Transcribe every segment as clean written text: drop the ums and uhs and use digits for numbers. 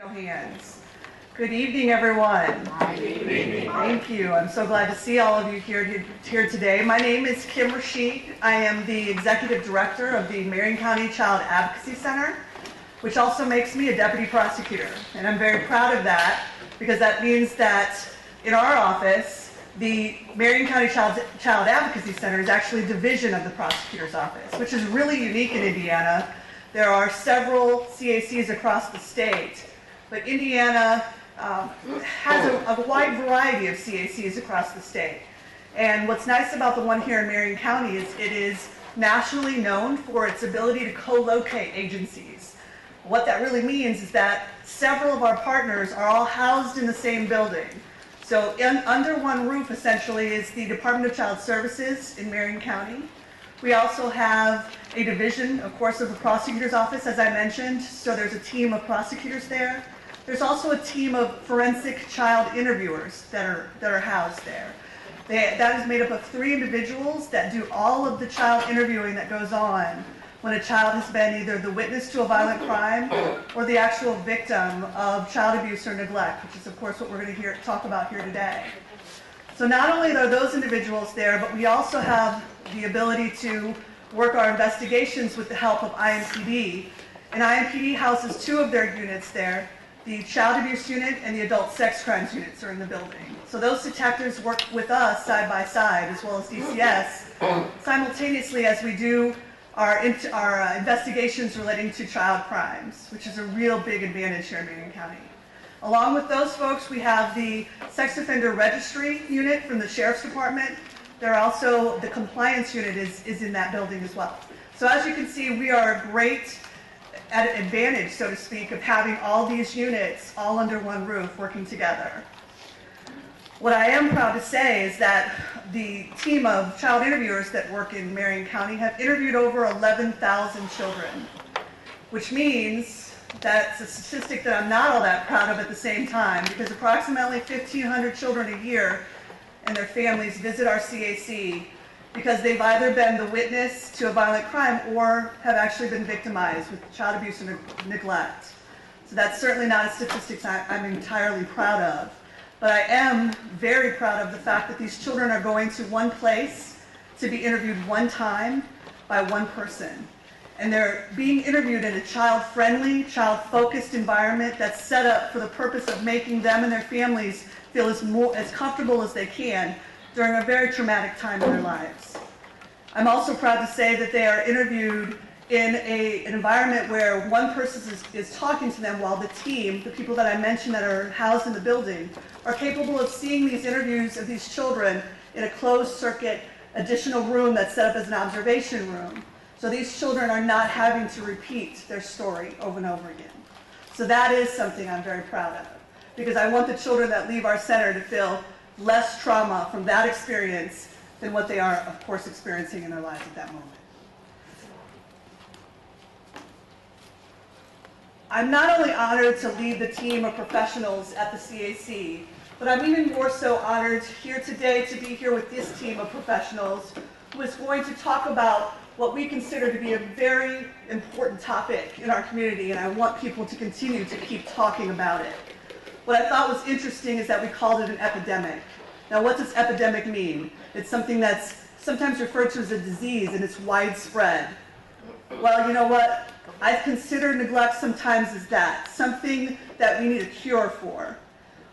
Hands. Good evening, everyone. Good evening. Thank you. I'm so glad to see all of you here today. My name is Kim Rashid. I am the Executive Director of the Marion County Child Advocacy Center, which also makes me a Deputy Prosecutor. And I'm very proud of that because that means that in our office, the Marion County Child Advocacy Center is actually a division of the Prosecutor's Office, which is really unique in Indiana. There are several CACs across the state, but Indiana has a wide variety of CACs across the state. And what's nice about the one here in Marion County is it is nationally known for its ability to co-locate agencies. What that really means is that several of our partners are all housed in the same building. So under one roof, essentially, is the Department of Child Services in Marion County. We also have a division, of course, of the Prosecutor's Office, as I mentioned. So there's a team of prosecutors there. There's also a team of forensic child interviewers that are housed there. That is made up of 3 individuals that do all of the child interviewing that goes on when a child has been either the witness to a violent crime or the actual victim of child abuse or neglect, which is, of course, what we're going to talk about here today. So not only are those individuals there, but we also have the ability to work our investigations with the help of IMPD. And IMPD houses 2 of their units there. The child abuse unit and the adult sex crimes units are in the building. So those detectives work with us side by side, as well as DCS, simultaneously as we do our investigations relating to child crimes, which is a real big advantage here in Marion County. Along with those folks, we have the sex offender registry unit from the Sheriff's Department. There are also, the compliance unit is in that building as well. So as you can see, we are a great at an advantage, so to speak, of having all these units all under one roof working together. What I am proud to say is that the team of child interviewers that work in Marion County have interviewed over 11,000 children, which means that's a statistic that I'm not all that proud of at the same time, because approximately 1,500 children a year and their families visit our CAC because they've either been the witness to a violent crime or have actually been victimized with child abuse and neglect. So that's certainly not a statistic I'm entirely proud of. But I am very proud of the fact that these children are going to one place to be interviewed one time by one person. And they're being interviewed in a child-friendly, child-focused environment that's set up for the purpose of making them and their families feel as comfortable as they can during a very traumatic time in their lives. I'm also proud to say that they are interviewed in an environment where one person is talking to them while the team, the people that I mentioned that are housed in the building, are capable of seeing these interviews of these children in a closed circuit additional room that's set up as an observation room. So these children are not having to repeat their story over and over again. So that is something I'm very proud of, because I want the children that leave our center to feel less trauma from that experience than what they are, of course, experiencing in their lives at that moment. I'm not only honored to lead the team of professionals at the CAC, but I'm even more so honored here today to be here with this team of professionals who is going to talk about what we consider to be a very important topic in our community, and I want people to continue to keep talking about it. What I thought was interesting is that we called it an epidemic. Now, what does epidemic mean? It's something that's sometimes referred to as a disease, and it's widespread. Well, you know what? I consider neglect sometimes as that, something that we need a cure for.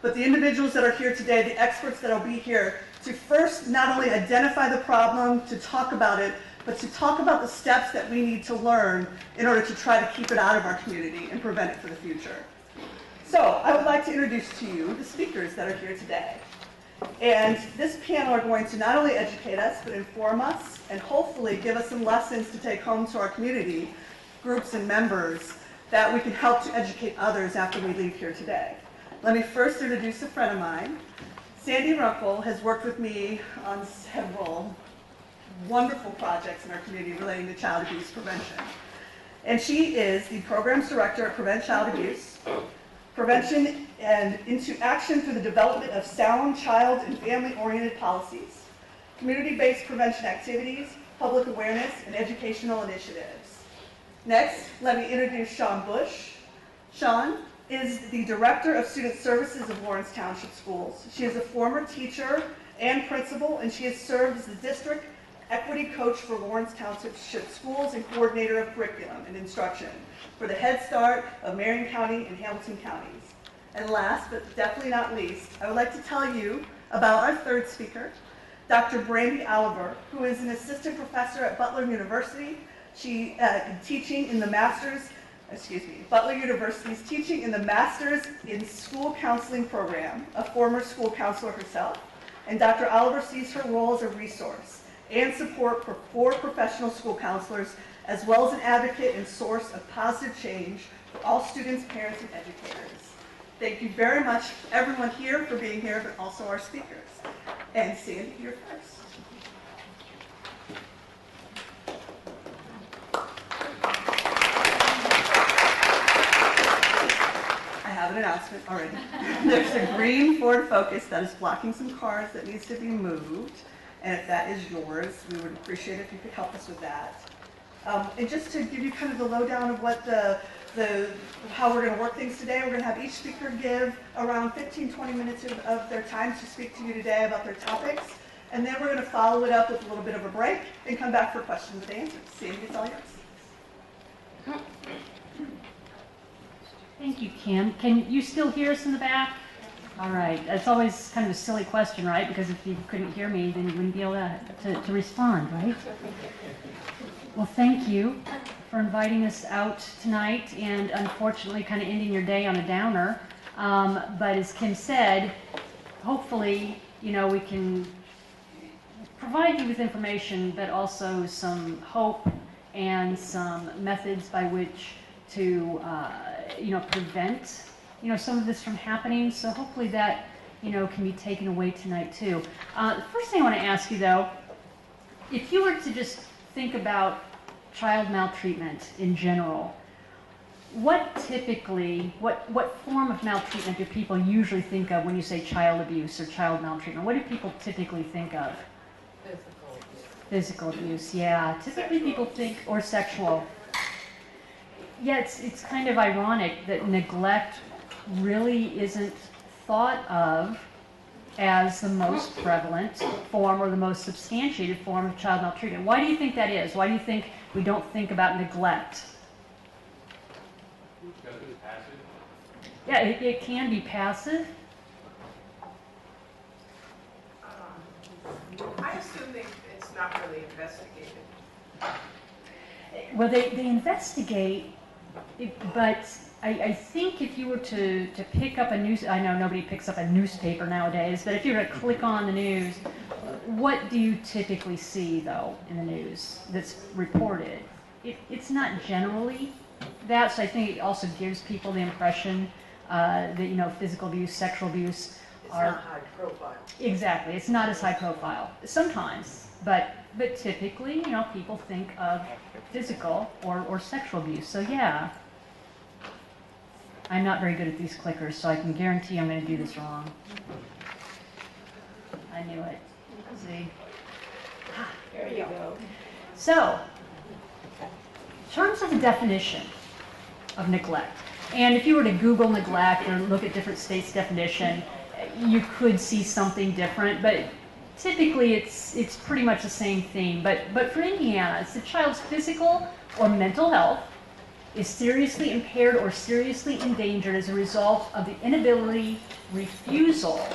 But the individuals that are here today, the experts that will be here, to first not only identify the problem, to talk about it, but to talk about the steps that we need to learn in order to try to keep it out of our community and prevent it for the future. So I would like to introduce to you the speakers that are here today. And this panel are going to not only educate us, but inform us and hopefully give us some lessons to take home to our community, groups and members, that we can help to educate others after we leave here today. Let me first introduce a friend of mine. Sandy Runkle has worked with me on several wonderful projects in our community relating to child abuse prevention. And she is the Programs Director at Prevent Child Abuse, Prevention and into Action for the Development of Sound Child and Family-Oriented Policies, Community-Based Prevention Activities, Public Awareness, and Educational Initiatives. Next, let me introduce Sean Bush. Sean is the Director of Student Services of Lawrence Township Schools. She is a former teacher and principal, and she has served as the District Equity Coach for Lawrence Township Schools and Coordinator of Curriculum and Instruction for the Head Start of Marion County and Hamilton counties. And last, but definitely not least, I would like to tell you about our third speaker, Dr. Brandy Oliver, who is an assistant professor at Butler University. She teaching in the Butler University's teaching in the Masters in School Counseling program, a former school counselor herself. And Dr. Oliver sees her role as a resource and support for professional school counselors, as well as an advocate and source of positive change for all students, parents, and educators. Thank you very much, everyone here, for being here, but also our speakers. And Sandy, you're first. I have an announcement already. There's a green Ford Focus that is blocking some cars that needs to be moved. And if that is yours, we would appreciate it if you could help us with that. And just to give you kind of the lowdown of what how we're going to work things today, we're going to have each speaker give around 15-20 minutes of their time to speak to you today about their topics. And then we're going to follow it up with a little bit of a break and come back for questions and answers. Sandy, it's all yours. Thank you, Kim. Can you still hear us in the back? All right. That's always kind of a silly question, right? Because if you couldn't hear me, then you wouldn't be able to respond, right? Well, thank you for inviting us out tonight and unfortunately kind of ending your day on a downer. But as Kim said, hopefully, you know, we can provide you with information, but also some hope and some methods by which to, you know, prevent, you know, some of this from happening. So hopefully that, you know, can be taken away tonight too. The first thing I want to ask you though, if you were to just think about child maltreatment in general, what typically, what form of maltreatment do people usually think of when you say child abuse or child maltreatment? What do people typically think of? Physical abuse. Physical abuse, yeah. Typically people think, or sexual. Yeah, it's kind of ironic that neglect really isn't thought of as the most prevalent form or the most substantiated form of child maltreatment. Why do you think that is? Why do you think we don't think about neglect? Because it's passive. Yeah, it can be passive. I assume it's not really investigated. Well, they investigate, but I think if you were to pick up a news, I know nobody picks up a newspaper nowadays, but if you were to click on the news, what do you typically see, though, in the news that's reported? It's not generally that, so I think it also gives people the impression that, you know, physical abuse, sexual abuse are... It's not high profile. Exactly, it's not as high profile. Sometimes, but typically, you know, people think of physical or sexual abuse, so yeah. I'm not very good at these clickers, so I can guarantee I'm going to do this wrong. I knew it. See? There you go. So, in terms of the definition of neglect, and if you were to Google neglect or look at different states' definition, you could see something different, but typically it's pretty much the same thing. But for Indiana, it's the child's physical or mental health is seriously impaired or seriously endangered as a result of the inability, refusal,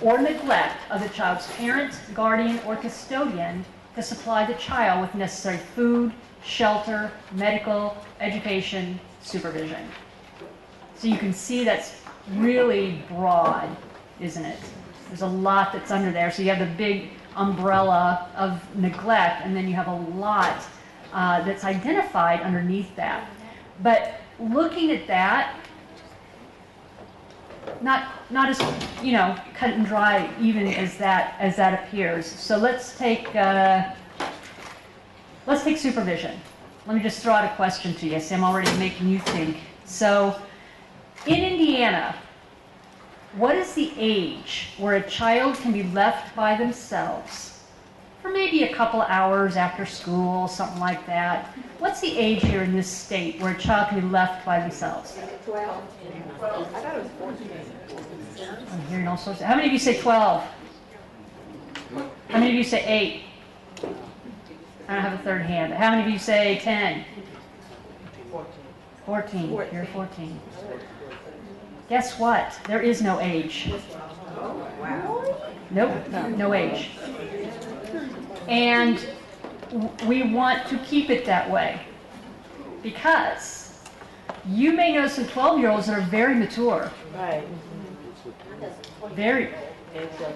or neglect of the child's parent, guardian, or custodian to supply the child with necessary food, shelter, medical, education, supervision. So you can see that's really broad, isn't it? There's a lot that's under there. So you have the big umbrella of neglect, and then you have a lot that's identified underneath that. But looking at that, not as, you know, cut and dry even as that appears. So let's take supervision. Let me just throw out a question to you. See, I'm already making you think. So in Indiana, what is the age where a child can be left by themselves for maybe a couple hours after school, something like that. What's the age here in this state where a child can be left by themselves? 12. I thought it was 14. I'm hearing all sorts. How many of you say 12? How many of you say 8? I don't have a third hand. How many of you say 10? 14. You're 14. Guess what? There is no age. Oh, wow. Nope, no age. And we want to keep it that way because you may know some 12-year-olds that are very mature. Right. Very.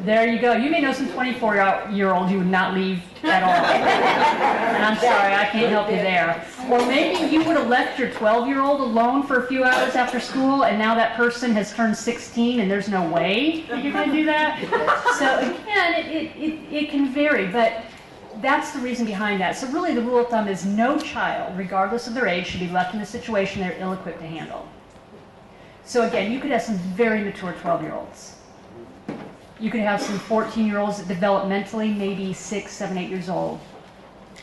There you go. You may know some 24-year-olds you would not leave at all. And I'm sorry, I can't help you there. Or maybe you would have left your 12-year-old alone for a few hours after school, and now that person has turned 16, and there's no way that you're going to do that. So again, it can vary, but that's the reason behind that. So really the rule of thumb is no child, regardless of their age, should be left in a situation they're ill-equipped to handle. So again, you could have some very mature 12-year-olds. You could have some 14-year-olds that developmentally, maybe 6, 7, 8 years old.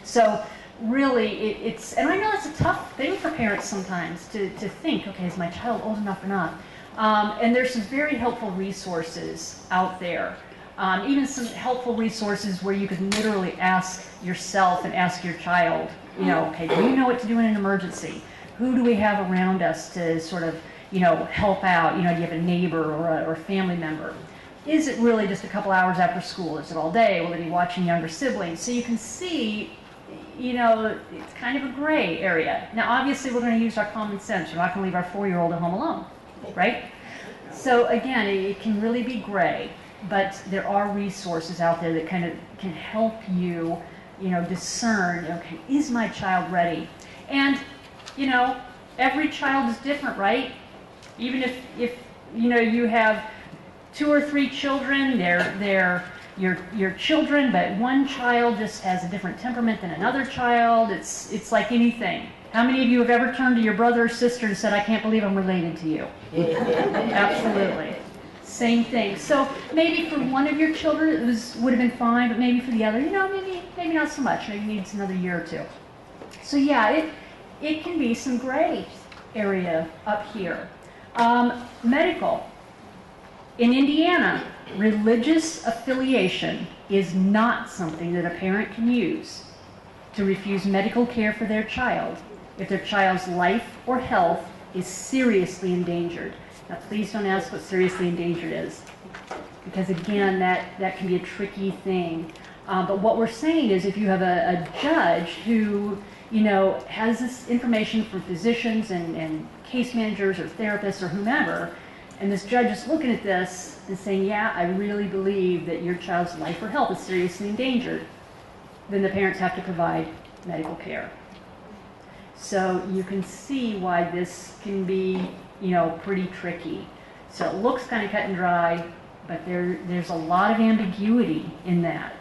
So really, it's, and I know it's a tough thing for parents sometimes to think, okay, is my child old enough or not? And there's some very helpful resources out there. Even some helpful resources where you can literally ask yourself and ask your child, you know, okay, do you know what to do in an emergency? Who do we have around us to sort of, you know, help out? You know, do you have a neighbor or a family member? Is it really just a couple hours after school? Is it all day? Will they be watching younger siblings? So you can see, you know, it's kind of a gray area. Now, obviously, we're going to use our common sense. We're not going to leave our 4-year-old at home alone, right? So again, it can really be gray, but there are resources out there that kind of can help you, you know, discern, okay, is my child ready? And, you know, every child is different, right? Even if you know, you have 2 or 3 children, they're your children, but one child just has a different temperament than another child. It's like anything. How many of you have ever turned to your brother or sister and said, I can't believe I'm related to you? Absolutely. Same thing. So maybe for one of your children it would have been fine, but maybe for the other, you know, maybe not so much. Maybe needs another year or 2. So yeah, it can be some gray area up here. Medical. In Indiana, religious affiliation is not something that a parent can use to refuse medical care for their child if their child's life or health is seriously endangered. Now, please don't ask what seriously endangered is, because again, that can be a tricky thing. But what we're saying is if you have a judge who, you know, has this information from physicians and case managers or therapists or whomever, and this judge is looking at this and saying, yeah, I really believe that your child's life or health is seriously endangered, then the parents have to provide medical care. So you can see why this can be, you know, pretty tricky. So it looks kind of cut and dry, but there's a lot of ambiguity in that.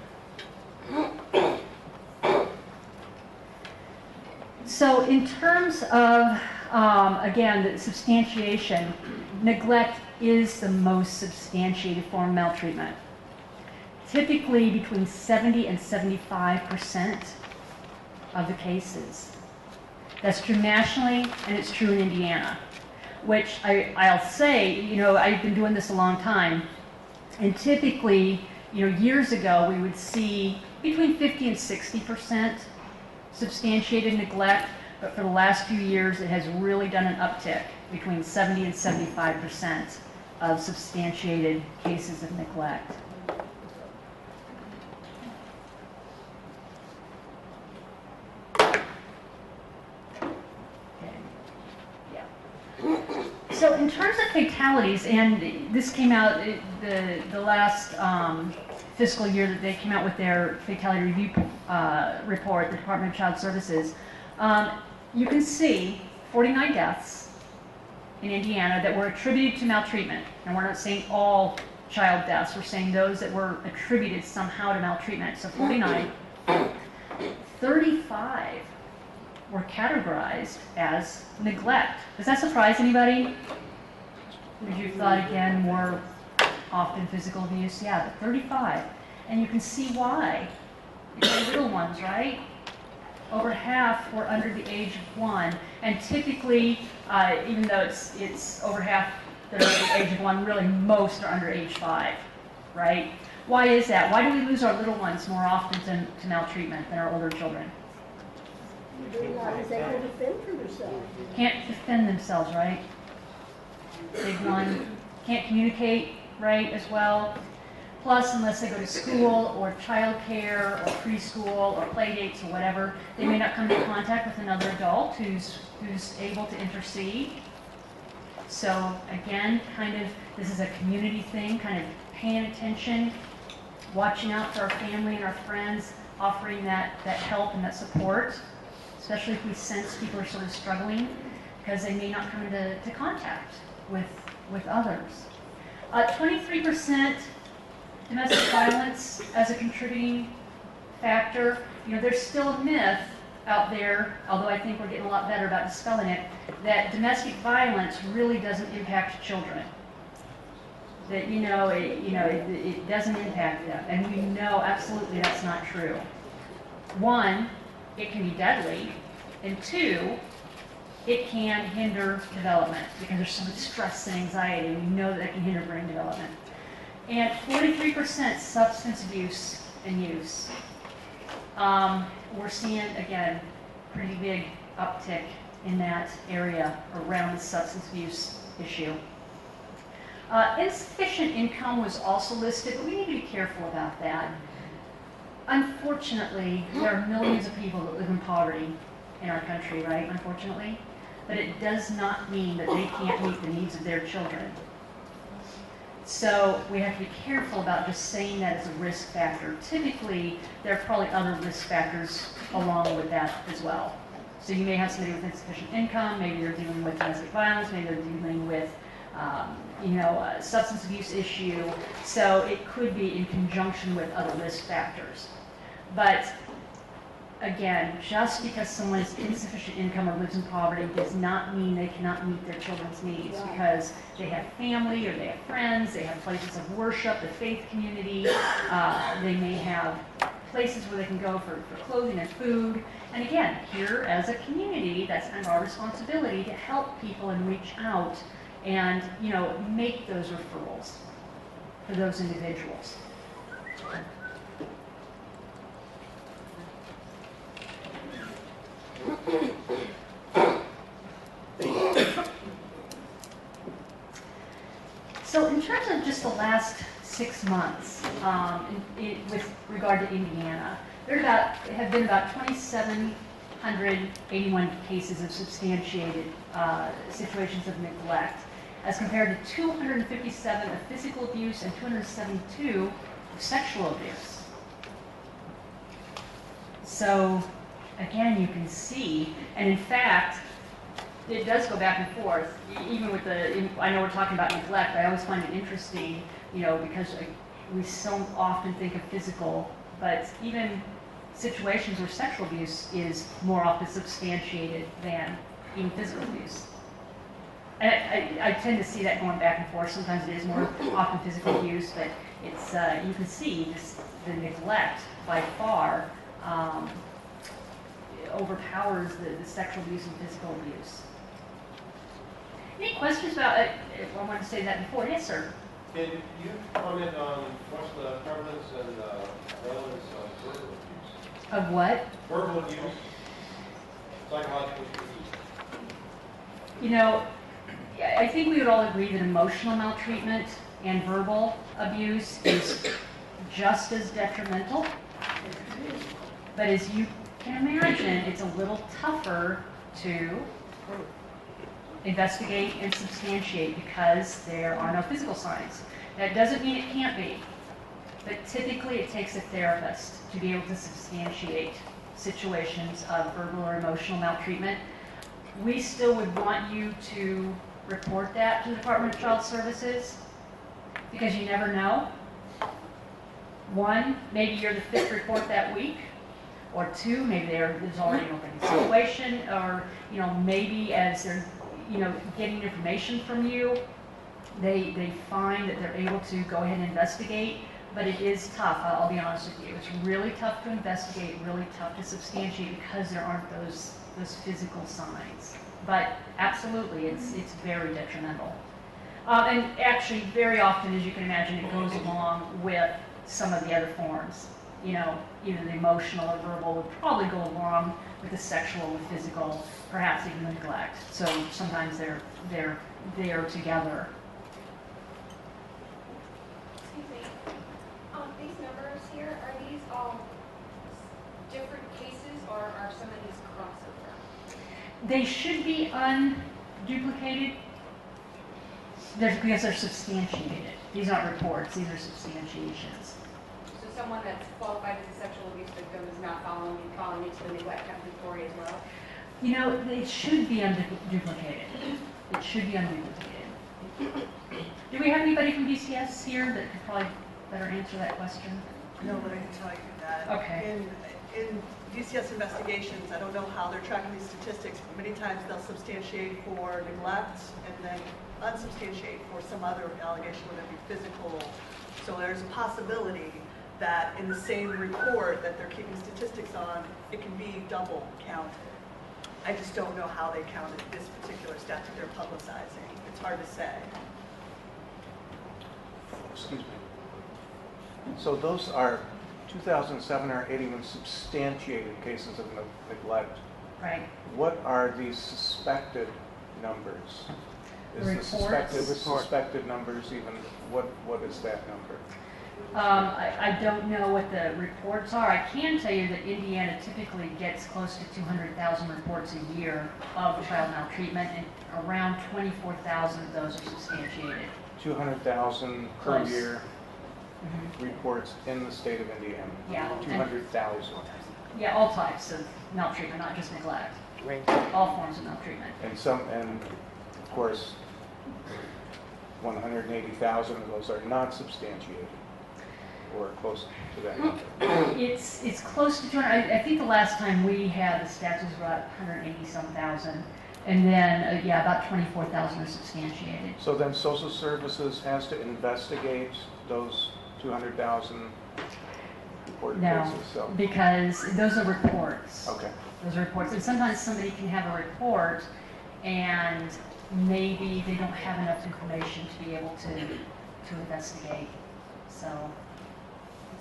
So in terms of, again, the substantiation, neglect is the most substantiated form of maltreatment. Typically between 70 and 75% of the cases. That's true nationally, and it's true in Indiana, which I'll say, you know, I've been doing this a long time, and typically, you know, years ago we would see between 50 and 60% substantiated neglect, but for the last few years it has really done an uptick between 70 and 75% of substantiated cases of neglect. So in terms of fatalities, and this came out the last fiscal year that they came out with their fatality review report, the Department of Child Services, you can see 49 deaths in Indiana that were attributed to maltreatment. And we're not saying all child deaths, we're saying those that were attributed somehow to maltreatment. So 49, 35 were categorized as neglect. Does that surprise anybody? Would you have thought, again, more often physical abuse? Yeah, but 35. And you can see why. the little ones, right? Over half were under the age of 1, and typically, even though it's over half that are under the age of 1, really most are under age 5, right? Why is that? Why do we lose our little ones more often to maltreatment than our older children? They're not as able to defend for themselves. Can't defend themselves, right? Big one. Can't communicate, right, as well. Plus, unless they go to school or childcare or preschool or play dates or whatever, they may not come into contact with another adult who's able to intercede. So again, kind of, this is a community thing, kind of paying attention, watching out for our family and our friends, offering that help and that support, especially if we sense people are sort of struggling because they may not come into contact with others. 23% domestic violence as a contributing factor. You know, there's still a myth out there, although I think we're getting a lot better about dispelling it, that domestic violence really doesn't impact children. That it doesn't impact them, and we know absolutely that's not true. 1, it can be deadly, and 2, it can hinder development because there's so much stress and anxiety, and we know that it can hinder brain development. And 43% substance abuse and use. We're seeing, again, pretty big uptick in that area around the substance abuse issue. Insufficient income was also listed, but we need to be careful about that. Unfortunately, there are millions of people that live in poverty in our country, right? Unfortunately. But it does not mean that they can't meet the needs of their children. So we have to be careful about just saying that as a risk factor. Typically, there are probably other risk factors along with that as well. So you may have somebody with insufficient income, maybe they're dealing with domestic violence, maybe they're dealing with a substance abuse issue. So it could be in conjunction with other risk factors. But again, just because someone has insufficient income or lives in poverty does not mean they cannot meet their children's needs, because they have family or they have friends, they have places of worship, the faith community, they may have places where they can go for clothing and food. And again, here as a community, that's kind of our responsibility to help people and reach out and make those referrals for those individuals. So in terms of just the last 6 months, with regard to Indiana, there have been about 2,781 cases of substantiated situations of neglect, as compared to 257 of physical abuse and 272 of sexual abuse. So again, you can see, and in fact, it does go back and forth. Even with I know we're talking about neglect, I always find it interesting, because we so often think of physical, but even situations where sexual abuse is more often substantiated than even physical abuse. And I tend to see that going back and forth. Sometimes it is more often physical abuse, but it's you can see the neglect by far overpowers the sexual abuse and physical abuse. Any questions about it? I wanted to say that before. Yes, sir. Can you comment on what's the prevalence and relevance of verbal abuse? Of what? Verbal abuse, psychological abuse. I think we would all agree that emotional maltreatment and verbal abuse is just as detrimental. But as you can imagine, it's a little tougher to investigate and substantiate because there are no physical signs. That doesn't mean it can't be, but typically it takes a therapist to be able to substantiate situations of verbal or emotional maltreatment. We still would want you to report that to the Department of Child Services, because you never know. 1, maybe you're the 5th report that week, or 2, maybe there's already an open situation, or maybe as they're getting information from you, they find that they're able to go ahead and investigate. but it is tough, I'll be honest with you. It's really tough to investigate, really tough to substantiate because there aren't those physical signs. But absolutely, it's very detrimental. And actually, very often, as you can imagine, it goes along with some of the other forms. You know, either the emotional or verbal would probably go along with the sexual and physical, perhaps even neglect. So sometimes they're together. Excuse me. These numbers here, are these all different cases or are some of these crossover? They should be unduplicated because they're substantiated. These aren't reports, these are substantiations. So someone that's qualified as a sexual abuse victim is not falling into the neglect category as well? You know, it should be unduplicated. It should be unduplicated. Do we have anybody from DCS here that could probably better answer that question? No, but I can tell you that. Okay. In DCS investigations, I don't know how they're tracking these statistics, but many times they'll substantiate for neglect and then unsubstantiate for some other allegation, whether it be physical. So there's a possibility that in the same report that they're keeping statistics on, it can be double counted. I just don't know how they counted this particular stat that they're publicizing. It's hard to say. Excuse me. So those are 2,781 substantiated cases of neglect. Right. What are the suspected numbers? The suspected numbers even, what is that number? I don't know what the reports are. I can tell you that Indiana typically gets close to 200,000 reports a year of child maltreatment, and around 24,000 of those are substantiated. 200,000 per Close. year reports in the state of Indiana. Yeah. 200,000. Yeah, all types of maltreatment, not just neglect. All forms of maltreatment. And of course, 180,000 of those are not substantiated, or close to that number. It's close to 200. I think the last time we had the stats was about 180-some thousand, and then yeah, about 24,000 are substantiated. So then social services has to investigate those 200,000 reported cases? So. Because those are reports. Okay. Those are reports, and sometimes somebody can have a report and maybe they don't have enough information to be able to investigate. So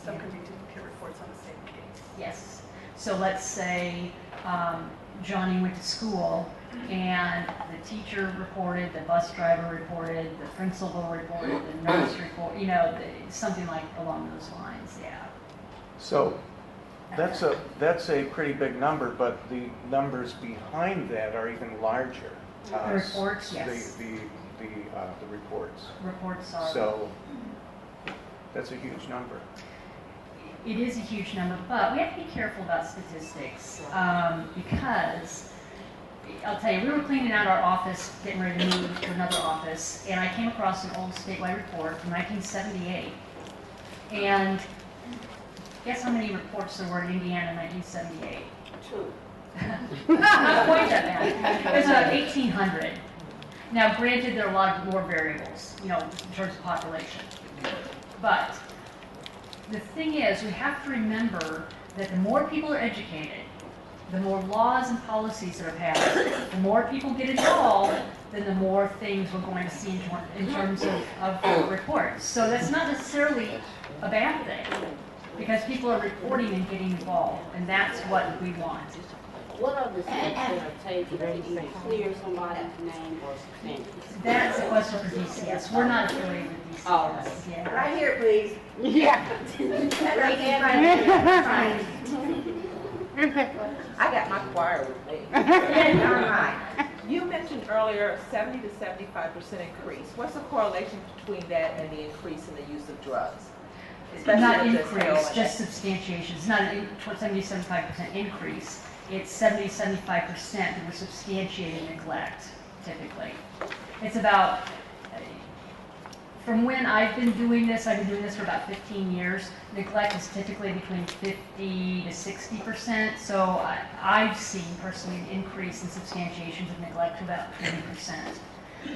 Some could be duplicate reports on the same case. yes. So let's say Johnny went to school and the teacher reported, the bus driver reported, the principal reported, the nurse reported, you know, something like along those lines, yeah. So that's a pretty big number, but the numbers behind that are even larger. The reports, yes. The reports. Reports are. So that's a huge number. It is a huge number, but we have to be careful about statistics because I'll tell you, we were cleaning out our office, getting ready to move to another office, and I came across an old statewide report from 1978. And guess how many reports there were in Indiana in 1978? 2. Not quite that bad. It was about 1,800. Now, granted, there are a lot more variables, you know, in terms of population. But the thing is, we have to remember that the more people are educated, the more laws and policies that are passed, the more people get involved, then the more things we're going to see in terms of reports. So that's not necessarily a bad thing, because people are reporting and getting involved, and that's what we want. What are the steps that are taken to either clear somebody's name or suspend? That's a question for DCS. We're not affiliated with DCS. Oh. Yeah. Right here, please. Yeah. Right hand, I got my choir with me. All right. You mentioned earlier 70 to 75% increase. What's the correlation between that and the increase in the use of drugs? Especially Not with this increase, heroin. just substantiation. It's not a 70-75% increase. It's 70-75% that were substantiated neglect, typically. It's about, from when I've been doing this for about 15 years. Neglect is typically between 50 to 60%. So I've seen personally an increase in substantiations of neglect to about 20%.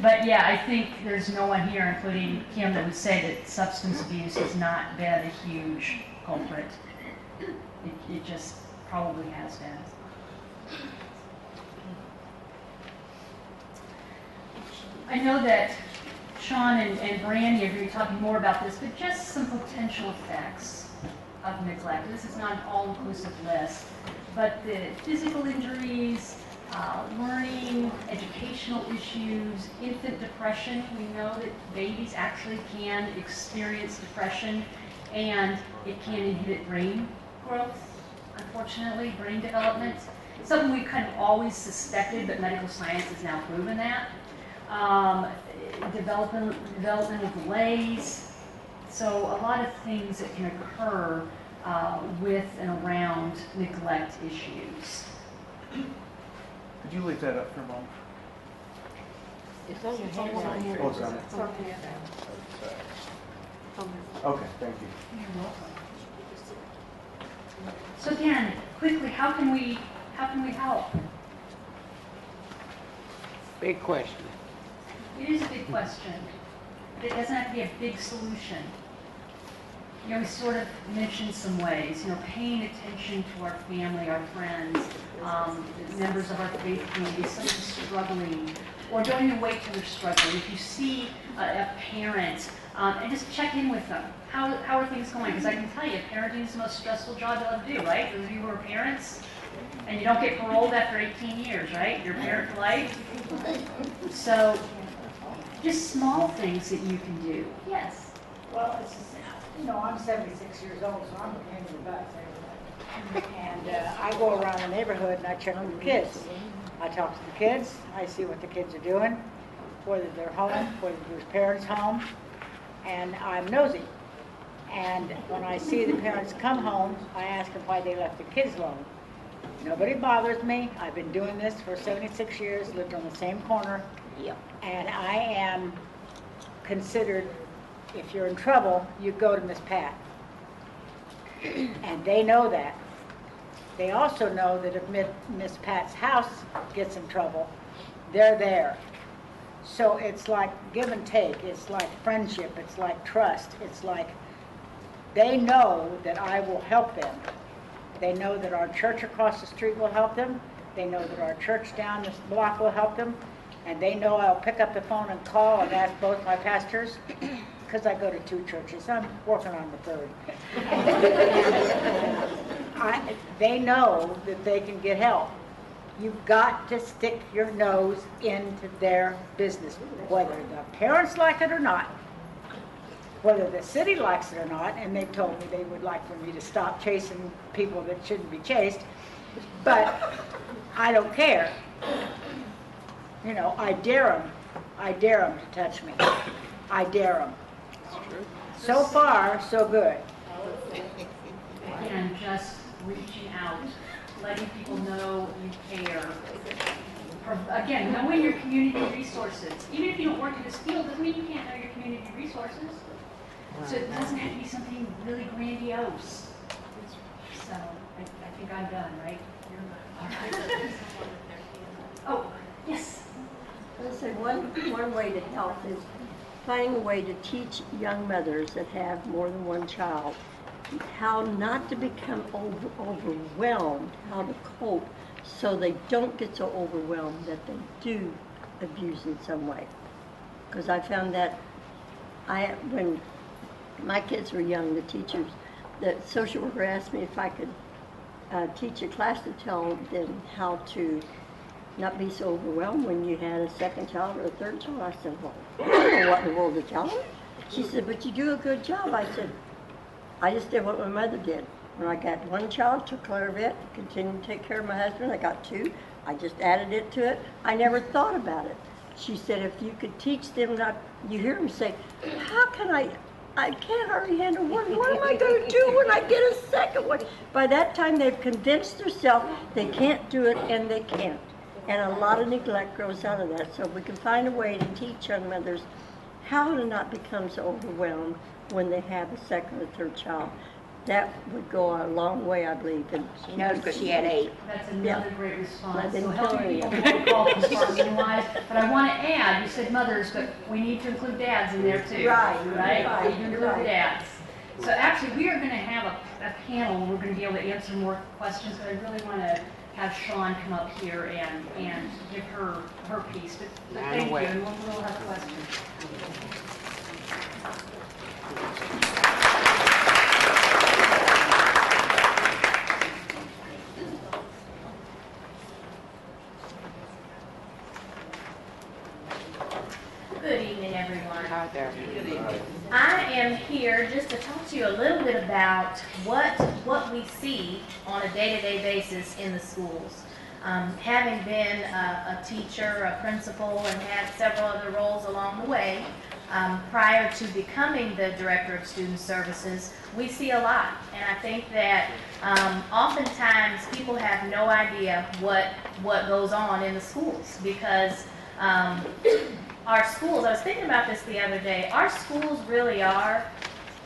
But yeah, I think there's no one here, including Kim, that would say that substance abuse has not been a huge culprit. It just probably has been. I know that Sean and Brandy are going to be talking more about this, but just some potential effects of neglect. This is not an all-inclusive list, but the physical injuries, learning, educational issues, infant depression. We know that babies actually can experience depression, and it can inhibit brain growth, unfortunately, brain development. It's something we kind of always suspected, but medical science has now proven that. Developmental delays. So a lot of things that can occur with and around neglect issues. Could you leave that up for a moment? It's on your hand. Oh, it's on. Okay, thank you. You're welcome. So again, quickly, how can we help? Big question. It is a big question. It doesn't have to be a big solution. You know, we sort of mentioned some ways, you know, paying attention to our family, our friends, members of our faith community, someone struggling, or don't even wait till they're struggling. If you see a parent, and just check in with them. How are things going? Because I can tell you, parenting is the most stressful job you'll ever do, right? Those of you who are parents, and you don't get paroled after 18 years, right? You're a parent for life. So, just small things that you can do. Yes. Well, it's just, you know, I'm 76 years old, so I'm a pain in the butt for everybody. And I go around the neighborhood and I check on the kids. I talk to the kids, I see what the kids are doing, whether they're home, whether there's parents home, and I'm nosy. And when I see the parents come home, I ask them why they left the kids alone. Nobody bothers me. I've been doing this for 76 years, lived on the same corner. Yep. And I am considered, if you're in trouble, you go to Miss Pat. And they know that. They also know that if Miss Pat's house gets in trouble, they're there. So it's like give and take. It's like friendship. It's like trust. It's like they know that I will help them. They know that our church across the street will help them. They know that our church down this block will help them. And they know I'll pick up the phone and call and ask both my pastors, because I go to 2 churches. I'm working on the 3rd. They know that they can get help. You've got to stick your nose into their business, whether the parents like it or not, whether the city likes it or not, and they've told me they would like for me to stop chasing people that shouldn't be chased, but I don't care. You know, I dare them to touch me. I dare them. So far, so good. And just reaching out, letting people know you care. Again, knowing your community resources. Even if you don't work in this field, doesn't mean you can't know your community resources. So it doesn't have to be something really grandiose. So I think I'm done, right? All right. Oh, yes. I say one way to help is finding a way to teach young mothers that have more than one child how not to become overwhelmed, how to cope so they don't get so overwhelmed that they do abuse in some way. Because I found that when my kids were young, the social worker asked me if I could teach a class to tell them how to not be so overwhelmed when you had a 2nd child or a 3rd child. I said, well, I don't know what in the world to tell them. She said, but you do a good job. I said, I just did what my mother did. When I got 1 child, took care of it, continued to take care of my husband. I got 2. I just added it to it. I never thought about it. She said, if you could teach them not, you hear them say, how can I can't hardly handle 1. What am I going to do when I get a 2nd one? By that time, they've convinced themselves they can't do it, and they can't. And a lot of neglect grows out of that. So if we can find a way to teach young mothers how to not become so overwhelmed when they have a 2nd or 3rd child. that would go a long way, I believe. She knows because she had 8. That's another great response. I didn't So helping tell you. people get involved compartmentalize. But I want to add, you said mothers, but we need to include dads in there too. Right, Right? right, We need to include right. the dads. So actually, we are going to have a panel where we're going to be able to answer more questions, but I really want to have Sean come up here and give her piece. But thank you, and we'll have questions. Good evening, everyone. Hi there. I am here just to talk to you a little bit about what we see on a day-to-day basis in the schools. Having been a teacher, a principal, and had several other roles along the way, prior to becoming the Director of Student Services, we see a lot. And I think that oftentimes people have no idea what goes on in the schools because our schools, I was thinking about this the other day, our schools really are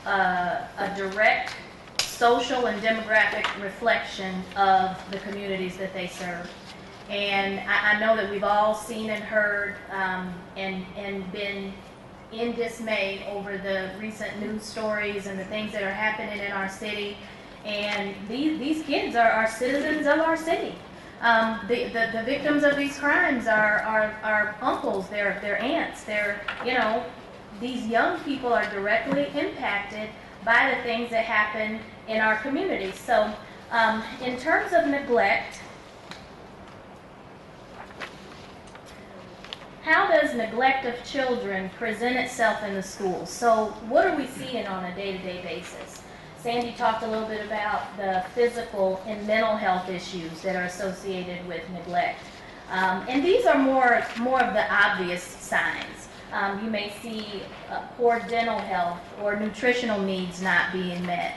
a direct social and demographic reflection of the communities that they serve. And I know that we've all seen and heard and been in dismay over the recent news stories and the things that are happening in our city. And these kids are citizens of our city. The victims of these crimes are uncles, they're aunts, these young people are directly impacted by the things that happen in our community. So in terms of neglect, how does neglect of children present itself in the schools? So what are we seeing on a day-to-day basis? Sandy talked a little bit about the physical and mental health issues that are associated with neglect. And these are more of the obvious signs. You may see poor dental health or nutritional needs not being met.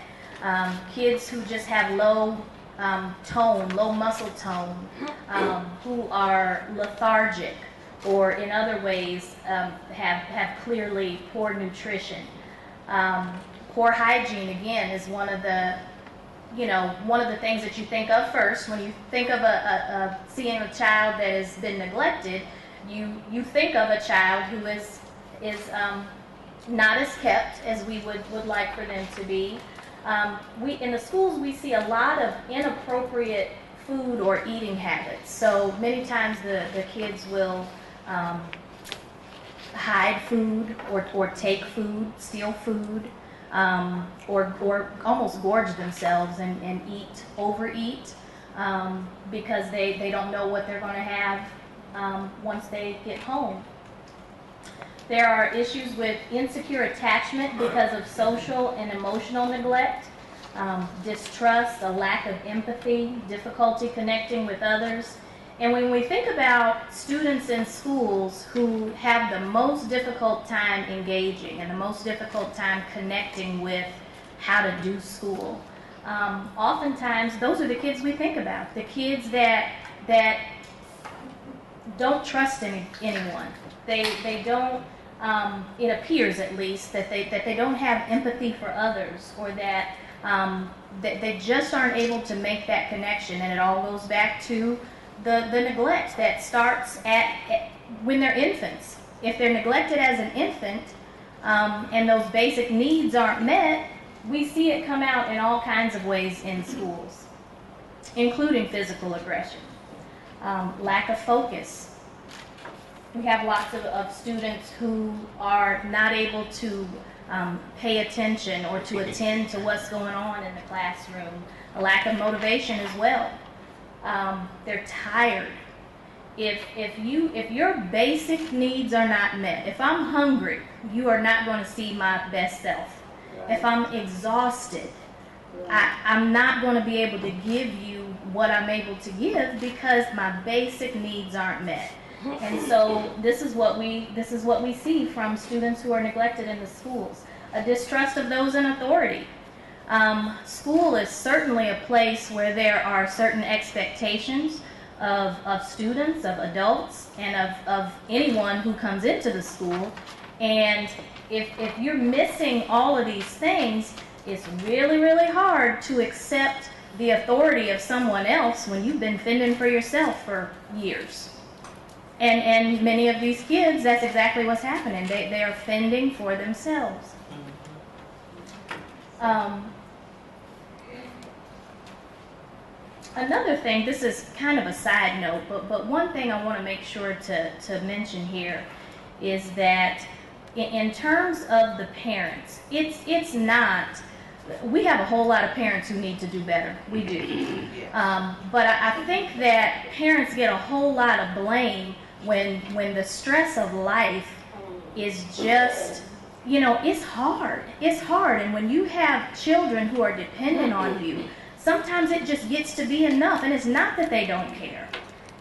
Kids who just have low muscle tone, who are lethargic, or in other ways have clearly poor nutrition. Poor hygiene, again, is one of the things that you think of first. When you think of seeing a child that has been neglected, you think of a child who is not as kept as we would like for them to be. In the schools, we see a lot of inappropriate food or eating habits. So many times the kids will hide food or take food, steal food. Or almost gorge themselves and overeat because they don't know what they're going to have once they get home. There are issues with insecure attachment because of social and emotional neglect, distrust, a lack of empathy, difficulty connecting with others. And when we think about students in schools who have the most difficult time engaging and the most difficult time connecting with how to do school, oftentimes those are the kids we think about, the kids that don't trust anyone. They don't, it appears at least, that they don't have empathy for others, or that they just aren't able to make that connection. And it all goes back to the neglect that starts when they're infants. If they're neglected as an infant and those basic needs aren't met, we see it come out in all kinds of ways in schools, including physical aggression, lack of focus. We have lots of students who are not able to pay attention or to attend to what's going on in the classroom, a lack of motivation as well. They're tired. If your basic needs are not met, if I'm hungry, you are not going to see my best self. If I'm exhausted, I'm not going to be able to give you what I'm able to give because my basic needs aren't met. And so this is what we see from students who are neglected in the schools. A distrust of those in authority. School is certainly a place where there are certain expectations of students, of adults, and of anyone who comes into the school. And if you're missing all of these things, It's really, really hard to accept the authority of someone else when you've been fending for yourself for years. And many of these kids, that's exactly what's happening. They are fending for themselves. Another thing, this is kind of a side note, but one thing I want to make sure to mention here is that in terms of the parents, it's not, we have a whole lot of parents who need to do better. We do. But I think that parents get a whole lot of blame when the stress of life is just, you know, it's hard. It's hard. And when you have children who are dependent on you, sometimes it just gets to be enough. And it's not that they don't care.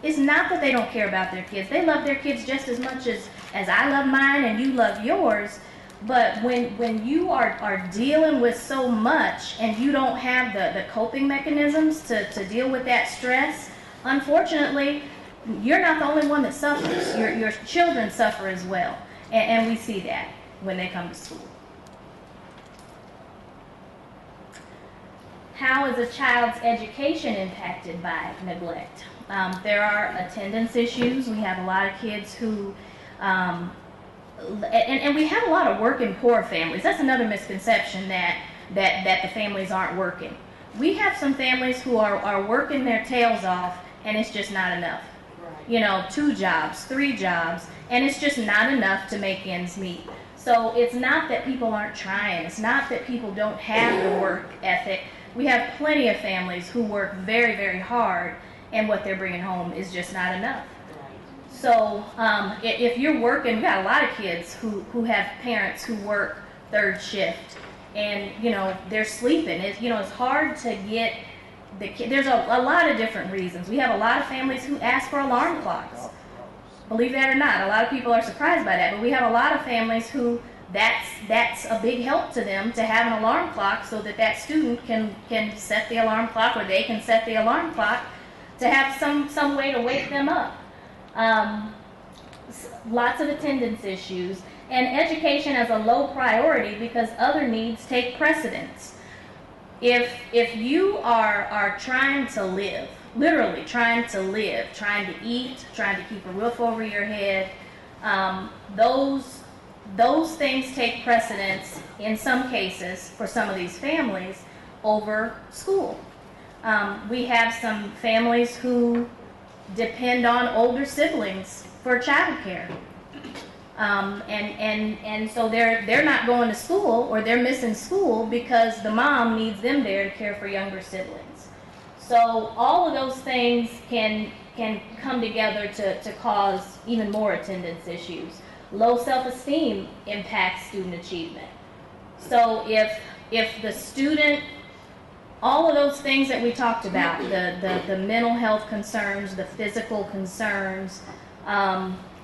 It's not that they don't care about their kids. They love their kids just as much as I love mine and you love yours. But when you are dealing with so much and you don't have the coping mechanisms to deal with that stress, unfortunately, you're not the only one that suffers. Your children suffer as well. And we see that when they come to school. How is a child's education impacted by neglect? There are attendance issues. We have a lot of kids who, and we have a lot of working poor families. That's another misconception that the families aren't working. We have some families who are working their tails off, and it's just not enough. Right. You know, 2 jobs, 3 jobs, and it's just not enough to make ends meet. So it's not that people aren't trying. It's not that people don't have the work ethic. We have plenty of families who work very, very hard, and what they're bringing home is just not enough. So if you're working, we got a lot of kids who have parents who work 3rd shift, and you know they're sleeping. It's hard to get the kid. There's a lot of different reasons. We have a lot of families who ask for alarm clocks. Believe that or not, a lot of people are surprised by that, but we have a lot of families who that's a big help to them to have an alarm clock so that student can set the alarm clock, or they can set the alarm clock to have some way to wake them up. Lots of attendance issues, and education as a low priority because other needs take precedence. If you are trying to live, literally trying to live, trying to eat, trying to keep a roof over your head, those things take precedence in some cases for some of these families over school. We have some families who depend on older siblings for childcare. And so they're not going to school, or they're missing school because the mom needs them there to care for younger siblings. So all of those things can come together to cause even more attendance issues. Low self-esteem impacts student achievement. So if the student, all of those things that we talked about, the mental health concerns, the physical concerns,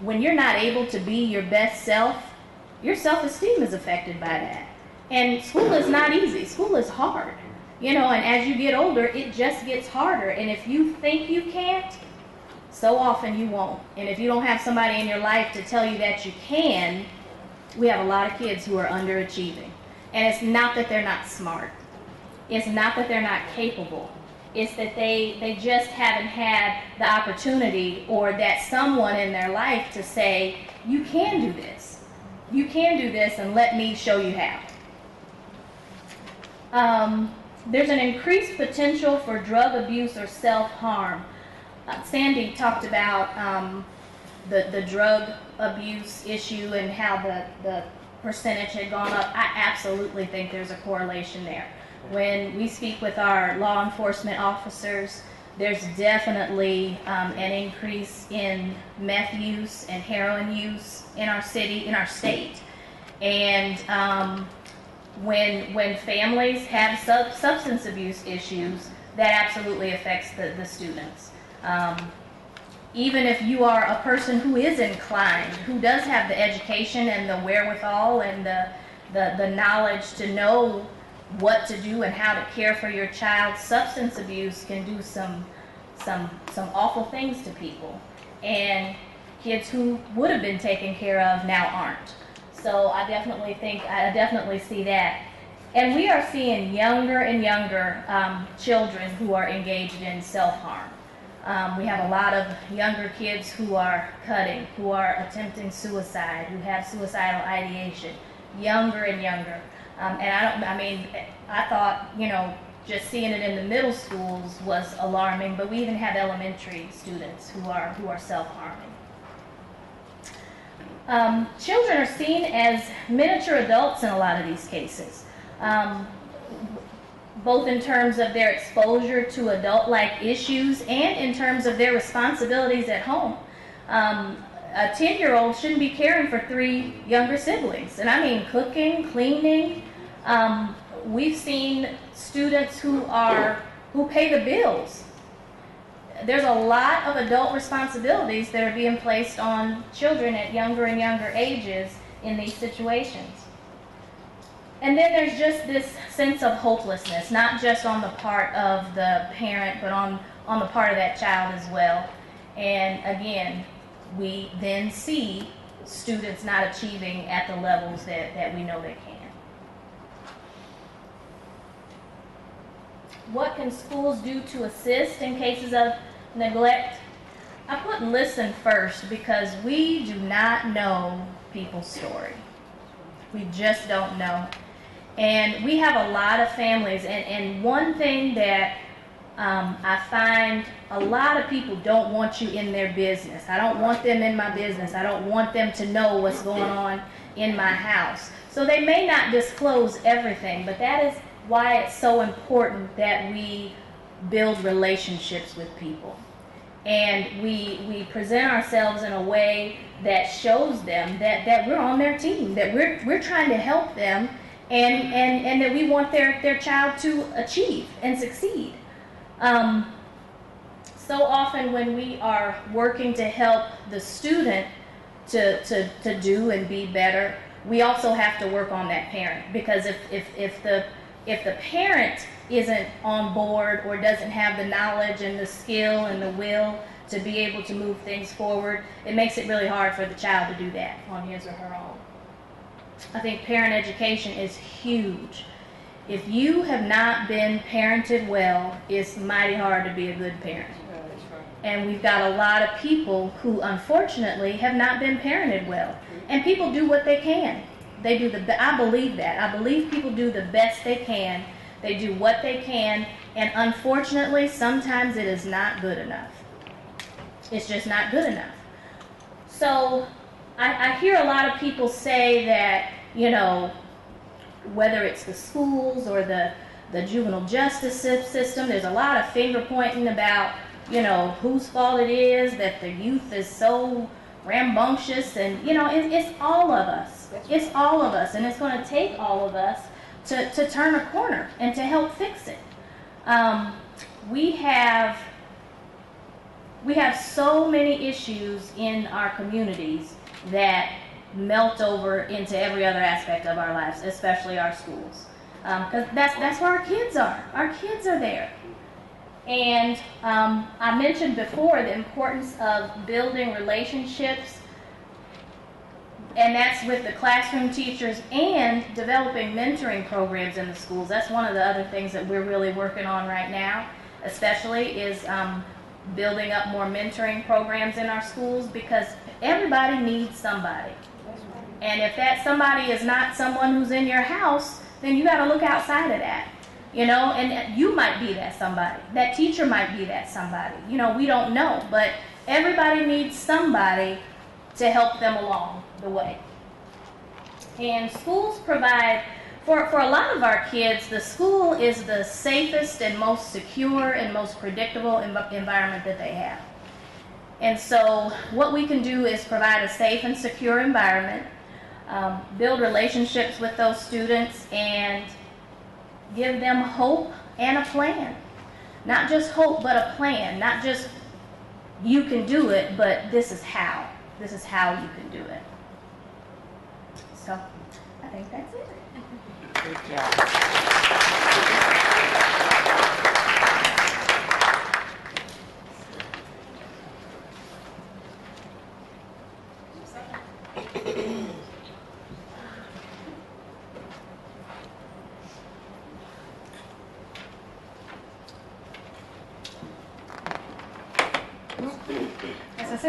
when you're not able to be your best self, your self-esteem is affected by that. And school is not easy. School is hard. And as you get older, it just gets harder. And if you think you can't, so often you won't. And if you don't have somebody in your life to tell you that you can, we have a lot of kids who are underachieving. And it's not that they're not smart. It's not that they're not capable. It's that they just haven't had the opportunity, or that someone in their life to say, you can do this. You can do this, and let me show you how. There's an increased potential for drug abuse or self-harm. Sandy talked about the drug abuse issue and how the percentage had gone up. I absolutely think there's a correlation there. When we speak with our law enforcement officers, there's definitely an increase in meth use and heroin use in our city, in our state. And when families have substance abuse issues, that absolutely affects the students. Even if you are a person who is inclined, who does have the education and the wherewithal and the knowledge to know what to do and how to care for your child, substance abuse can do some awful things to people. And kids who would have been taken care of now aren't. So I definitely see that. And we are seeing younger and younger children who are engaged in self-harm. We have a lot of younger kids who are cutting, who are attempting suicide, who have suicidal ideation, younger and younger. I thought, just seeing it in the middle schools was alarming, but we even have elementary students who are self-harming. Children are seen as miniature adults in a lot of these cases, both in terms of their exposure to adult-like issues and in terms of their responsibilities at home. A 10-year-old shouldn't be caring for 3 younger siblings, and I mean cooking, cleaning. We've seen students who pay the bills. There's a lot of adult responsibilities that are being placed on children at younger and younger ages in these situations. And then there's just this sense of hopelessness, not just on the part of the parent, but on the part of that child as well. And again, we then see students not achieving at the levels that we know they can. What can schools do to assist in cases of neglect? I put listen first because we do not know people's story. We just don't know. And we have a lot of families, and one thing that I find a lot of people don't want you in their business. I don't want them in my business. I don't want them to know what's going on in my house. So they may not disclose everything, but that is why it's so important that we build relationships with people. And we present ourselves in a way that shows them that we're on their team, that we're trying to help them, and that we want their child to achieve and succeed. So often when we are working to help the student to do and be better, we also have to work on that parent, because if the parent isn't on board or doesn't have the knowledge and the skill and the will to be able to move things forward, it makes it really hard for the child to do that on his or her own. I think parent education is huge. If you have not been parented well, it's mighty hard to be a good parent. And we've got a lot of people who unfortunately have not been parented well. And people do what they can. They do I believe that. I believe people do the best they can. They do what they can, and unfortunately, sometimes it is not good enough. It's just not good enough. So I hear a lot of people say that, whether it's the schools or the juvenile justice system, there's a lot of finger pointing about, whose fault it is that the youth is so rambunctious, and, it's all of us. It's all of us, and it's going to take all of us to turn a corner and to help fix it. We have so many issues in our communities that melt over into every other aspect of our lives, especially our schools. Because that's where our kids are. Our kids are there. And I mentioned before the importance of building relationships, and that's with the classroom teachers and developing mentoring programs in the schools. That's one of the other things that we're really working on right now, especially is building up more mentoring programs in our schools, because everybody needs somebody. And if that somebody is not someone who's in your house, then you got to look outside of that. And you might be that somebody. That teacher might be that somebody. We don't know, but everybody needs somebody to help them along the way. And schools provide, for a lot of our kids, the school is the safest and most secure and most predictable environment that they have. And so what we can do is provide a safe and secure environment, build relationships with those students, and give them hope and a plan. Not just hope, but a plan. Not just you can do it, but this is how. This is how you can do it. So I think that's it. Good job.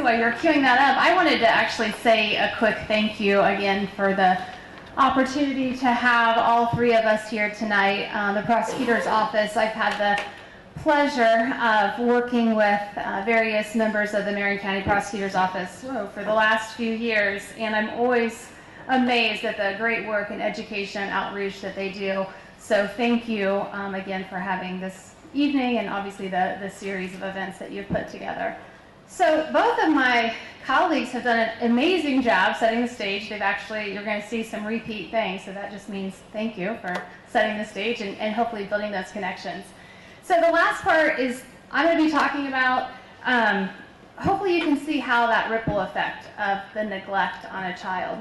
say while you're queuing that up, I wanted to actually say a quick thank you again for the opportunity to have all three of us here tonight. The prosecutor's office, I've had the pleasure of working with various members of the Marion County Prosecutor's Office for the last few years, and I'm always amazed at the great work and education outreach that they do. So thank you again for having this evening and obviously the series of events that you've put together. So both of my colleagues have done an amazing job setting the stage. They've actually, you're going to see some repeat things, so that just means thank you for setting the stage and hopefully building those connections. So the last part is I'm going to be talking about, hopefully you can see how that ripple effect of the neglect on a child.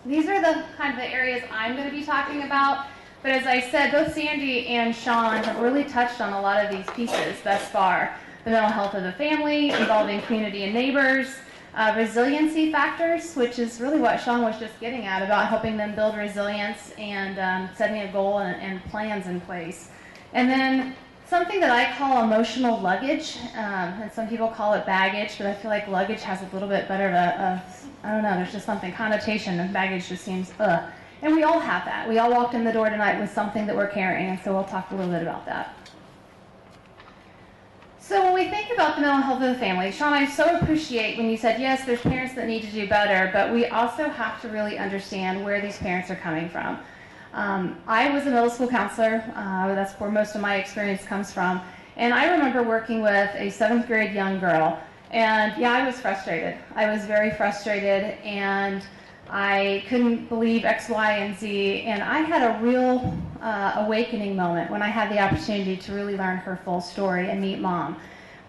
These are the kind of the areas I'm going to be talking about, but as I said, both Sandy and Sean have really touched on a lot of these pieces thus far. The mental health of the family, involving community and neighbors, resiliency factors, which is really what Sean was just getting at about helping them build resilience and setting a goal and plans in place. And then something that I call emotional luggage, and some people call it baggage, but I feel like luggage has a little bit better of a I don't know, there's just something, connotation, and baggage just seems, ugh. And we all have that. We all walked in the door tonight with something that we're carrying, and so we'll talk a little bit about that. So when we think about the mental health of the family, Sean, I so appreciate when you said, yes, there's parents that need to do better, but we also have to really understand where these parents are coming from. I was a middle school counselor. That's where most of my experience comes from. And I remember working with a 7th grade young girl. And yeah, I was frustrated. I was very frustrated, and I couldn't believe X, Y, and Z. And I had a real awakening moment when I had the opportunity to really learn her full story and meet Mom.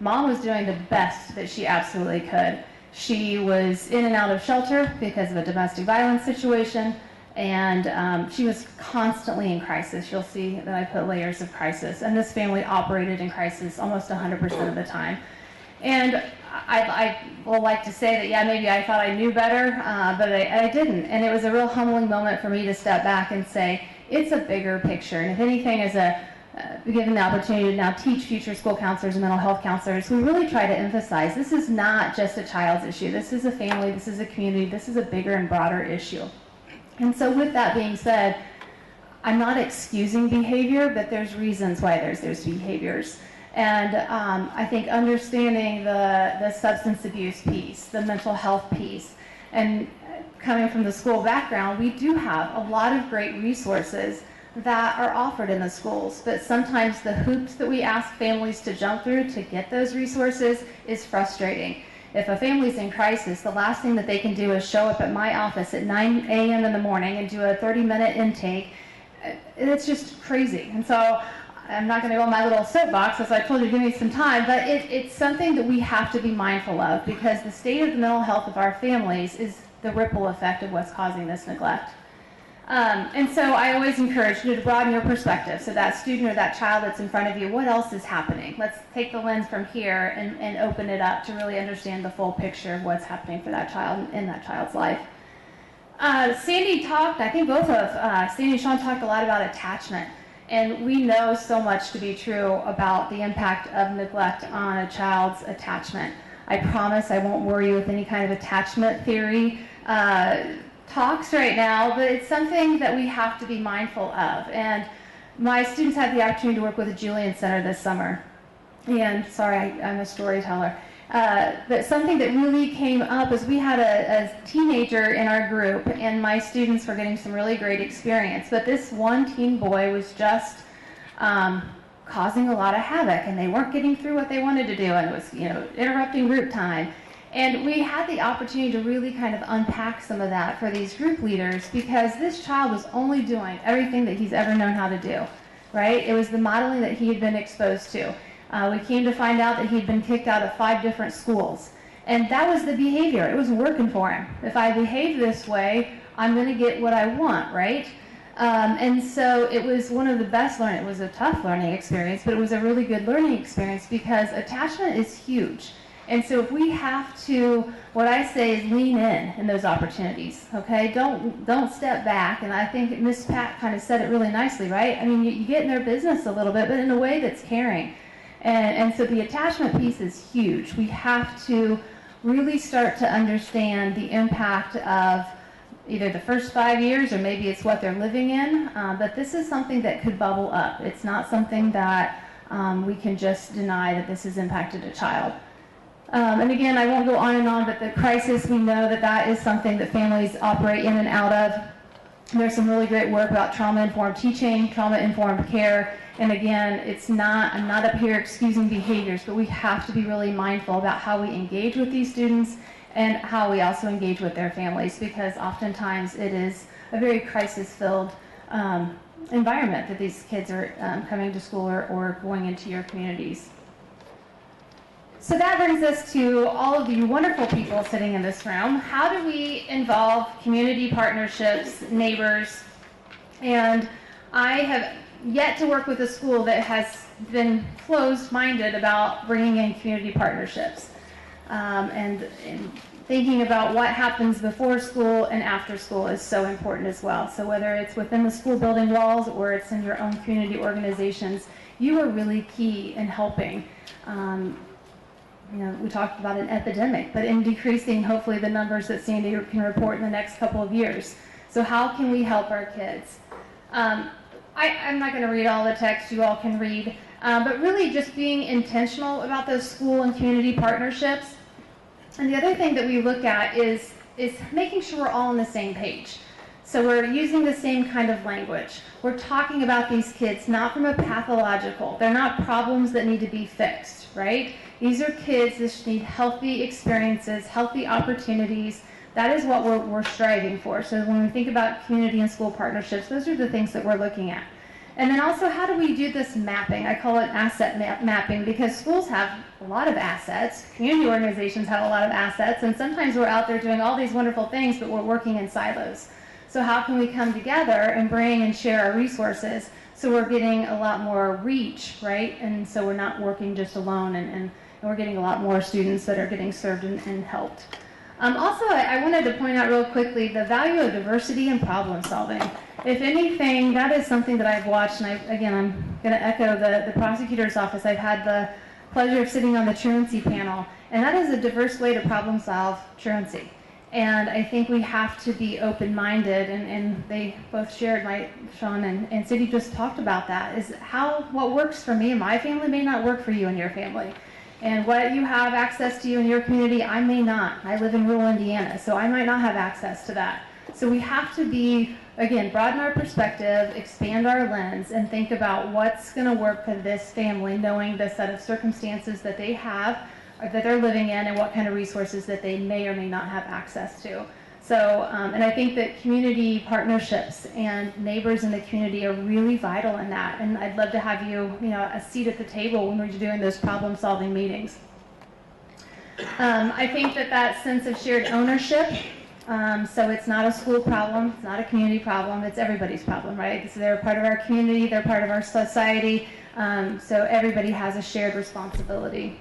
Mom was doing the best that she absolutely could. She was in and out of shelter because of a domestic violence situation. And she was constantly in crisis. You'll see that I put layers of crisis. And this family operated in crisis almost 100% of the time. And I will like to say that, yeah, maybe I thought I knew better, but I didn't. And it was a real humbling moment for me to step back and say, it's a bigger picture. And if anything, as given the opportunity to now teach future school counselors and mental health counselors, we really try to emphasize this is not just a child's issue. This is a family. This is a community. This is a bigger and broader issue. And so with that being said, I'm not excusing behavior, but there's reasons why there's behaviors. And I think understanding the substance abuse piece, the mental health piece, and coming from the school background, we do have a lot of great resources that are offered in the schools. But sometimes the hoops that we ask families to jump through to get those resources is frustrating. If a family's in crisis, the last thing that they can do is show up at my office at 9 a.m. in the morning and do a 30-minute intake. It's just crazy. And so I'm not going to go on my little soapbox, as I told you to give me some time, but it's something that we have to be mindful of, because the state of the mental health of our families is the ripple effect of what's causing this neglect. And so I always encourage you to broaden your perspective. So that student or that child that's in front of you, what else is happening? Let's take the lens from here and open it up to really understand the full picture of what's happening for that child in that child's life. Sandy talked, I think both of Sandy and Sean talked a lot about attachment. And we know so much to be true about the impact of neglect on a child's attachment. I promise I won't worry you with any kind of attachment theory talks right now, but it's something that we have to be mindful of. And my students had the opportunity to work with the Julian Center this summer. And sorry, I'm a storyteller. But something that really came up is we had a teenager in our group, and my students were getting some really great experience. But this one teen boy was just causing a lot of havoc, and they weren't getting through what they wanted to do, and it was, interrupting group time. And we had the opportunity to really kind of unpack some of that for these group leaders, because this child was only doing everything that he's ever known how to do, right? It was the modeling that he had been exposed to. We came to find out that he'd been kicked out of 5 different schools. And that was the behavior. It was working for him. If I behave this way, I'm going to get what I want, right? And so it was one of the best learning. It was a tough learning experience, but it was a really good learning experience, because attachment is huge. And so if we have to, what I say is lean in those opportunities, okay? Don't step back. And I think Miss Pat kind of said it really nicely, right? I mean, you get in their business a little bit, but in a way that's caring. And so the attachment piece is huge. We have to really start to understand the impact of either the first 5 years or maybe it's what they're living in. But this is something that could bubble up. It's not something that we can just deny that this has impacted a child. And again, I won't go on and on, but the crisis, we know that that is something that families operate in and out of. There's some really great work about trauma-informed teaching, trauma-informed care, and again, I'm not up here excusing behaviors, but we have to be really mindful about how we engage with these students and how we also engage with their families, because oftentimes it is a very crisis-filled environment that these kids are coming to school or going into your communities. So that brings us to all of you wonderful people sitting in this room. How do we involve community partnerships, neighbors? And I have yet to work with a school that has been closed-minded about bringing in community partnerships and thinking about what happens before school and after school is so important as well. So whether it's within the school building walls or it's in your own community organizations, you are really key in helping. We talked about an epidemic, but in decreasing, hopefully, the numbers that Sandy can report in the next couple of years. So how can we help our kids? I'm not going to read all the text, you all can read, but really just being intentional about those school and community partnerships. And the other thing that we look at is making sure we're all on the same page. So we're using the same kind of language. We're talking about these kids not from a pathological, they're not problems that need to be fixed, right? These are kids that just need healthy experiences, healthy opportunities. That is what we're striving for. So when we think about community and school partnerships, those are the things that we're looking at. And then also, how do we do this mapping? I call it asset mapping, because schools have a lot of assets, community organizations have a lot of assets, and sometimes we're out there doing all these wonderful things, but we're working in silos. So how can we come together and bring and share our resources so we're getting a lot more reach, right? And so we're not working just alone, and we're getting a lot more students that are getting served and helped. Also, I wanted to point out real quickly the value of diversity and problem solving. If anything, that is something that I've watched, and I'm going to echo the prosecutor's office. I've had the pleasure of sitting on the truancy panel, and that is a diverse way to problem solve truancy. And I think we have to be open-minded, and they both shared, Sean and Cindy just talked about that, is what works for me and my family may not work for you and your family. And what you have access to in your community, I may not. I live in rural Indiana, so I might not have access to that. So we have to be, again, broaden our perspective, expand our lens, and think about what's going to work for this family, knowing the set of circumstances that they have, or that they're living in, and what kind of resources that they may or may not have access to. So, and I think that community partnerships and neighbors in the community are really vital in that. And I'd love to have you, a seat at the table when we're doing those problem-solving meetings. I think that sense of shared ownership, so it's not a school problem, it's not a community problem, it's everybody's problem, right? So they're part of our community, they're part of our society, so everybody has a shared responsibility.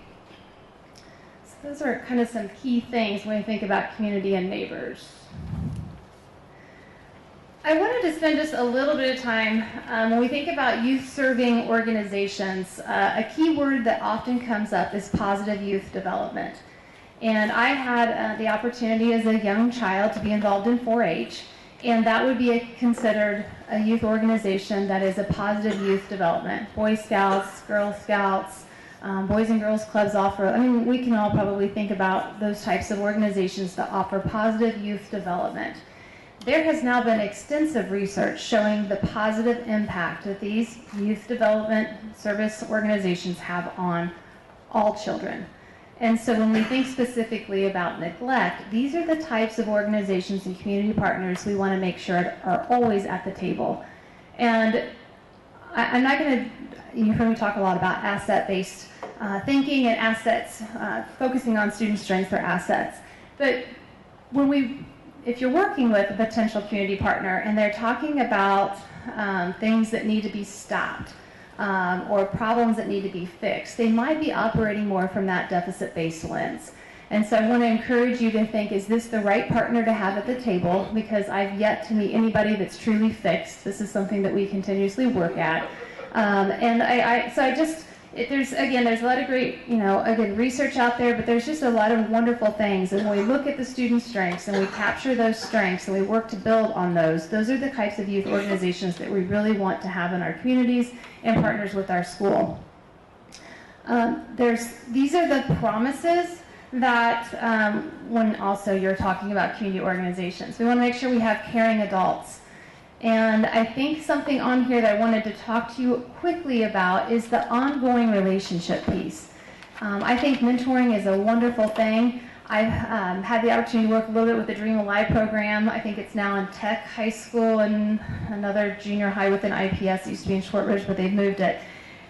Those are kind of some key things when we think about community and neighbors. I wanted to spend just a little bit of time when we think about youth-serving organizations. A key word that often comes up is positive youth development. And I had the opportunity as a young child to be involved in 4-H, and that would be considered a youth organization that is a positive youth development. Boy Scouts, Girl Scouts, Boys and Girls Clubs offer, we can all probably think about those types of organizations that offer positive youth development. There has now been extensive research showing the positive impact that these youth development service organizations have on all children. And so when we think specifically about neglect, these are the types of organizations and community partners we want to make sure are always at the table. And I'm not going to, you've heard me talk a lot about asset-based thinking and assets, focusing on student strengths or assets. But if you're working with a potential community partner and they're talking about things that need to be stopped or problems that need to be fixed, they might be operating more from that deficit-based lens. And so I want to encourage you to think, is this the right partner to have at the table? Because I've yet to meet anybody that's truly fixed. This is something that we continuously work at. there's a lot of great, again, research out there, but there's just a lot of wonderful things. And when we look at the student strengths and we capture those strengths and we work to build on those are the types of youth organizations that we really want to have in our communities and partners with our school. These are the promises that when also you're talking about community organizations. We want to make sure we have caring adults. And I think something on here that I wanted to talk to you quickly about is the ongoing relationship piece. I think mentoring is a wonderful thing. I've had the opportunity to work a little bit with the Dream Alive program. I think it's now in Tech High School and another junior high within IPS. It used to be in Shortridge, but they've moved it.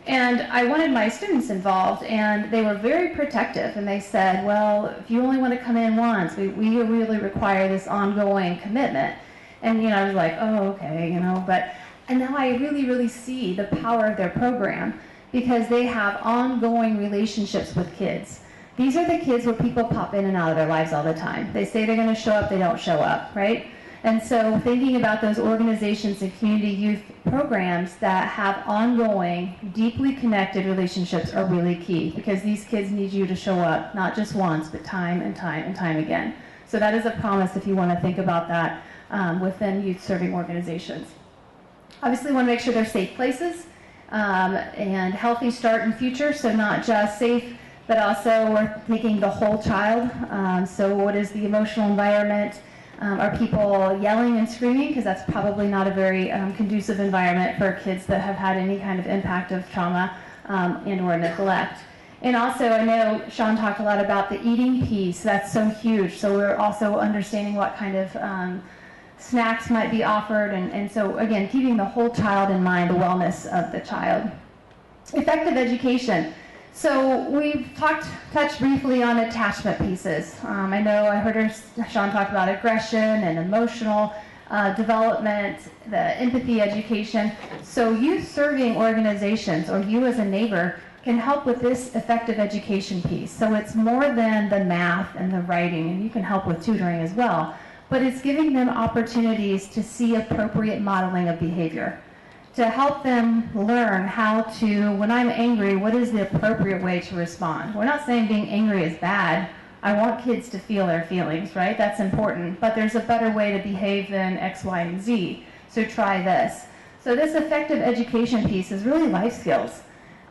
And I wanted my students involved, and they were very protective. And they said, well, if you only want to come in once, we really require this ongoing commitment. And, I was like, oh, okay, and now I really see the power of their program because they have ongoing relationships with kids. These are the kids where people pop in and out of their lives all the time. They say they're going to show up, they don't show up, right? And so thinking about those organizations and community youth programs that have ongoing, deeply connected relationships are really key because these kids need you to show up, not just once, but time and time and time again. So that is a promise if you want to think about that within youth serving organizations. Obviously, we want to make sure they're safe places and healthy start and future, so not just safe, but also we're taking the whole child. So what is the emotional environment? Are people yelling and screaming? Because that's probably not a very conducive environment for kids that have had any kind of impact of trauma and or neglect. And also, I know Sean talked a lot about the eating piece. That's so huge. So we're also understanding what kind of snacks might be offered. And so, again, keeping the whole child in mind, the wellness of the child. Effective education. So we've touched briefly on attachment pieces. I know I heard Sean talk about aggression and emotional development, the empathy education. So youth serving organizations or you as a neighbor can help with this effective education piece. So it's more than the math and the writing, and you can help with tutoring as well, but it's giving them opportunities to see appropriate modeling of behavior, to help them learn how to, when I'm angry, what is the appropriate way to respond? We're not saying being angry is bad. I want kids to feel their feelings, right? That's important, but there's a better way to behave than X, Y, and Z, so try this. So this effective education piece is really life skills.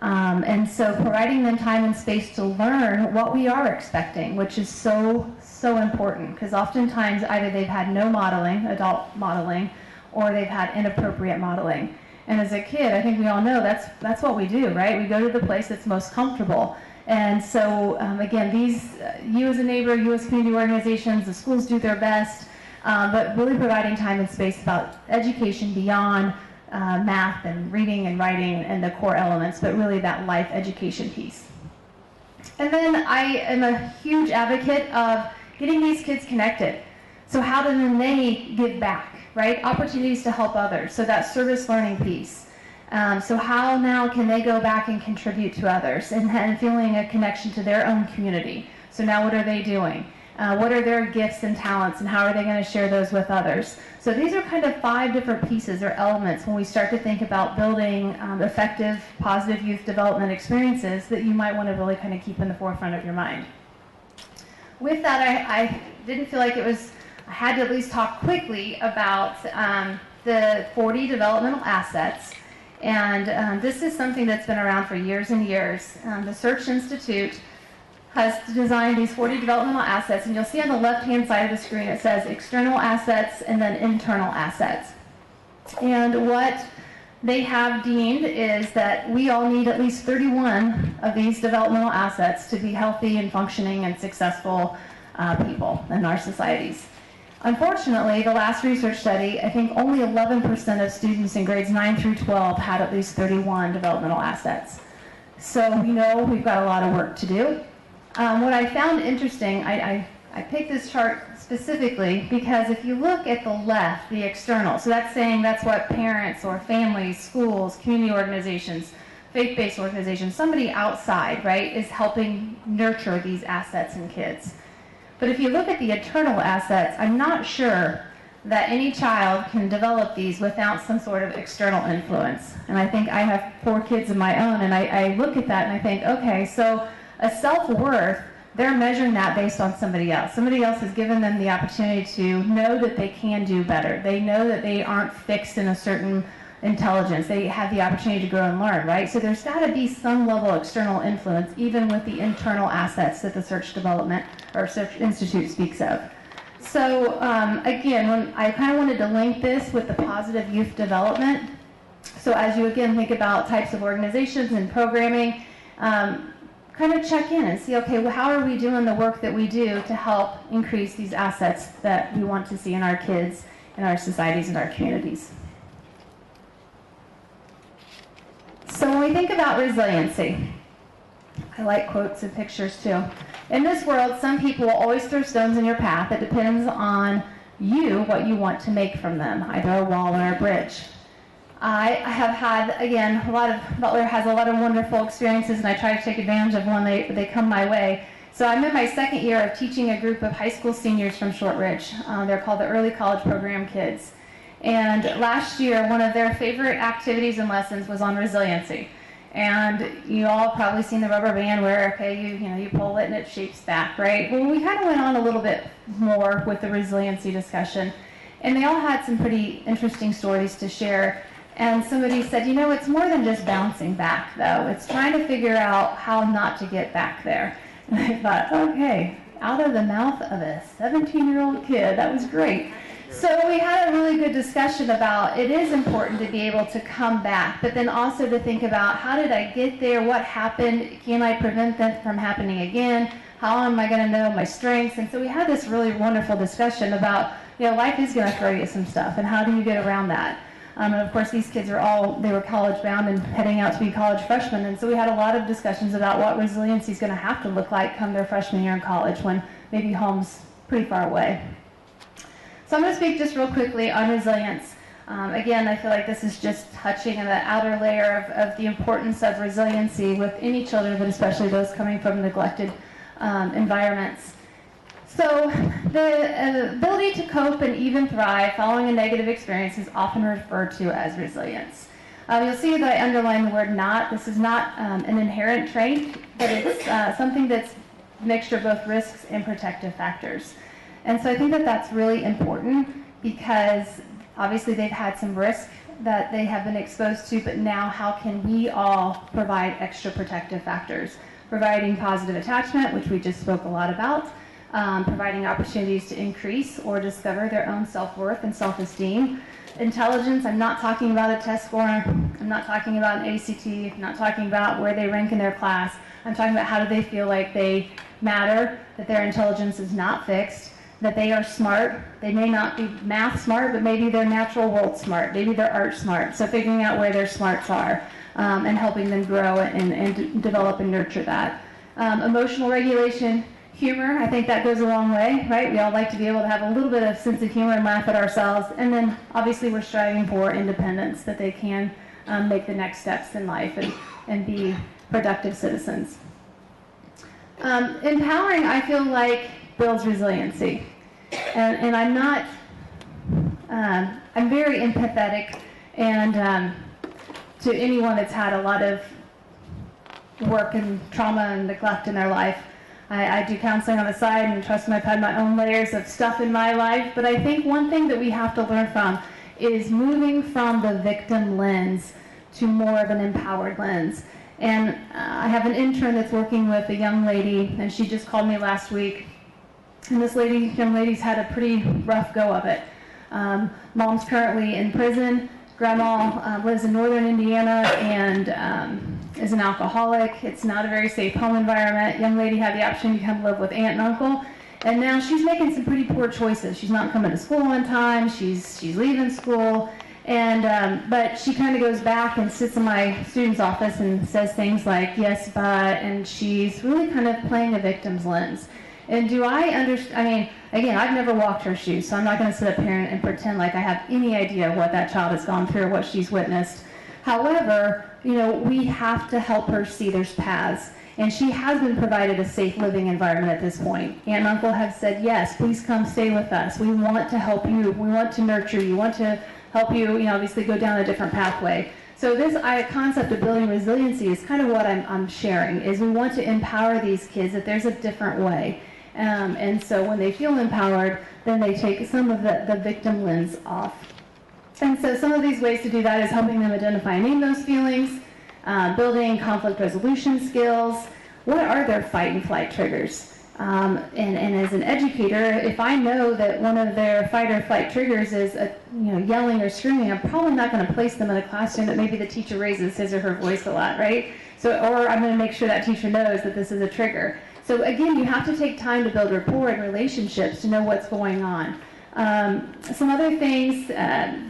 And so providing them time and space to learn what we are expecting, which is so important, because oftentimes either they've had no modeling, adult modeling, or they've had inappropriate modeling. And as a kid, I think we all know that's what we do, right? We go to the place that's most comfortable. And so, again, you as a neighbor, you as community organizations, the schools do their best, but really providing time and space about education beyond math and reading and writing and the core elements, but really that life education piece. And then I am a huge advocate of getting these kids connected. So how do they give back, right? Opportunities to help others. So that service learning piece. So how now can they go back and contribute to others and feeling a connection to their own community? So now what are they doing? What are their gifts and talents, and how are they going to share those with others? So these are kind of 5 different pieces or elements when we start to think about building effective, positive youth development experiences that you might want to really kind of keep in the forefront of your mind. With that, I didn't feel like I had to at least talk quickly about the 40 developmental assets. And this is something that's been around for years and years. The Search Institute has designed these 40 developmental assets, and you'll see on the left-hand side of the screen it says external assets and then internal assets. And what they have deemed is that we all need at least 31 of these developmental assets to be healthy and functioning and successful people in our societies. Unfortunately, the last research study, I think only 11% of students in grades 9 through 12 had at least 31 developmental assets. So we know we've got a lot of work to do. What I found interesting, I picked this chart specifically because if you look at the left, the external, so that's saying that's what parents or families, schools, community organizations, faith-based organizations, somebody outside, right, is helping nurture these assets in kids. But if you look at the internal assets, I'm not sure that any child can develop these without some sort of external influence. And I think I have 4 kids of my own, and I look at that and I think, okay, so a self-worth, they're measuring that based on somebody else. Somebody else has given them the opportunity to know that they can do better. They know that they aren't fixed in a certain intelligence. They have the opportunity to grow and learn, right? So there's got to be some level of external influence, even with the internal assets that the Search Development or Search Institute speaks of. So again, when I kind of wanted to link this with the positive youth development. So as you again think about types of organizations and programming, kind of check in and see, okay, well, how are we doing the work that we do to help increase these assets that we want to see in our kids, in our societies, and our communities. So when we think about resiliency, I like quotes and pictures too. In this world, some people will always throw stones in your path. It depends on you, what you want to make from them, either a wall or a bridge. I have had, again, Butler has a lot of wonderful experiences, and I try to take advantage of when they come my way. So I'm in my 2nd year of teaching a group of high school seniors from Shortridge. They're called the Early College Program Kids. And last year, one of their favorite activities and lessons was on resiliency. And you all probably seen the rubber band where, okay, you pull it and it shapes back, right? Well, we kind of went on a little bit more with the resiliency discussion. And they all had some pretty interesting stories to share. And somebody said, it's more than just bouncing back, though. It's trying to figure out how not to get back there. And I thought, okay, out of the mouth of a 17-year-old kid, that was great. So we had a really good discussion about it is important to be able to come back, but then also to think about how did I get there, what happened, can I prevent that from happening again, how am I going to know my strengths? And so we had this really wonderful discussion about, life is going to throw you some stuff, and how do you get around that? And of course, these kids they were college bound and heading out to be college freshmen. And so we had a lot of discussions about what resiliency is going to have to look like come their freshman year in college when maybe home's pretty far away. So I'm going to speak just real quickly on resilience. Again, I feel like this is just touching on the outer layer of the importance of resiliency with any children, but especially those coming from neglected environments. So the ability to cope and even thrive following a negative experience is often referred to as resilience. You'll see that I underline the word not. This is not an inherent trait, but it's something that's a mixture of both risks and protective factors. And so I think that that's really important because obviously they've had some risk that they have been exposed to, but now how can we all provide extra protective factors? Providing positive attachment, which we just spoke a lot about, providing opportunities to increase or discover their own self-worth and self-esteem. Intelligence, I'm not talking about a test score, I'm not talking about an ACT, I'm not talking about where they rank in their class. I'm talking about how do they feel like they matter, that their intelligence is not fixed, that they are smart. They may not be math smart, but maybe they're natural world smart, maybe they're art smart. So figuring out where their smarts are and helping them grow and develop and nurture that. Emotional regulation. Humor, I think that goes a long way, right? We all like to be able to have a little bit of sense of humor and laugh at ourselves. And then obviously we're striving for independence, that they can make the next steps in life and be productive citizens. Empowering, I feel like, builds resiliency. And I'm not, I'm very empathetic and to anyone that's had a lot of work and trauma and neglect in their life. I do counseling on the side, and trust me, I've had my own layers of stuff in my life, but I think one thing that we have to learn from is moving from the victim lens to more of an empowered lens. And I have an intern that's working with a young lady, and she just called me last week, and this young lady's had a pretty rough go of it. Mom's currently in prison. Grandma lives in northern Indiana and is an alcoholic. It's not a very safe home environment. Young lady had the option to come live with aunt and uncle, and now she's making some pretty poor choices. She's not coming to school on time. She's leaving school, and but she kind of goes back and sits in my student's office and says things like yes, but, and she's really kind of playing a victim's lens. And do I understand? I mean, again, I've never walked her shoes, so I'm not going to sit up here and pretend like I have any idea what that child has gone through or what she's witnessed. However, we have to help her see there's paths. And she has been provided a safe living environment at this point. Aunt and uncle have said, yes, please come stay with us. We want to help you. We want to nurture you. We want to help you, obviously go down a different pathway. So this concept of building resiliency is kind of what I'm sharing, is we want to empower these kids that there's a different way. And so when they feel empowered, then they take some of the victim lens off. And so some of these ways to do that is helping them identify and name those feelings, building conflict resolution skills. What are their fight and flight triggers? And as an educator, if I know that one of their fight or flight triggers is yelling or screaming, I'm probably not going to place them in a classroom that maybe the teacher raises his or her voice a lot, right? Or I'm going to make sure that teacher knows that this is a trigger. So again, you have to take time to build rapport and relationships to know what's going on. Some other things,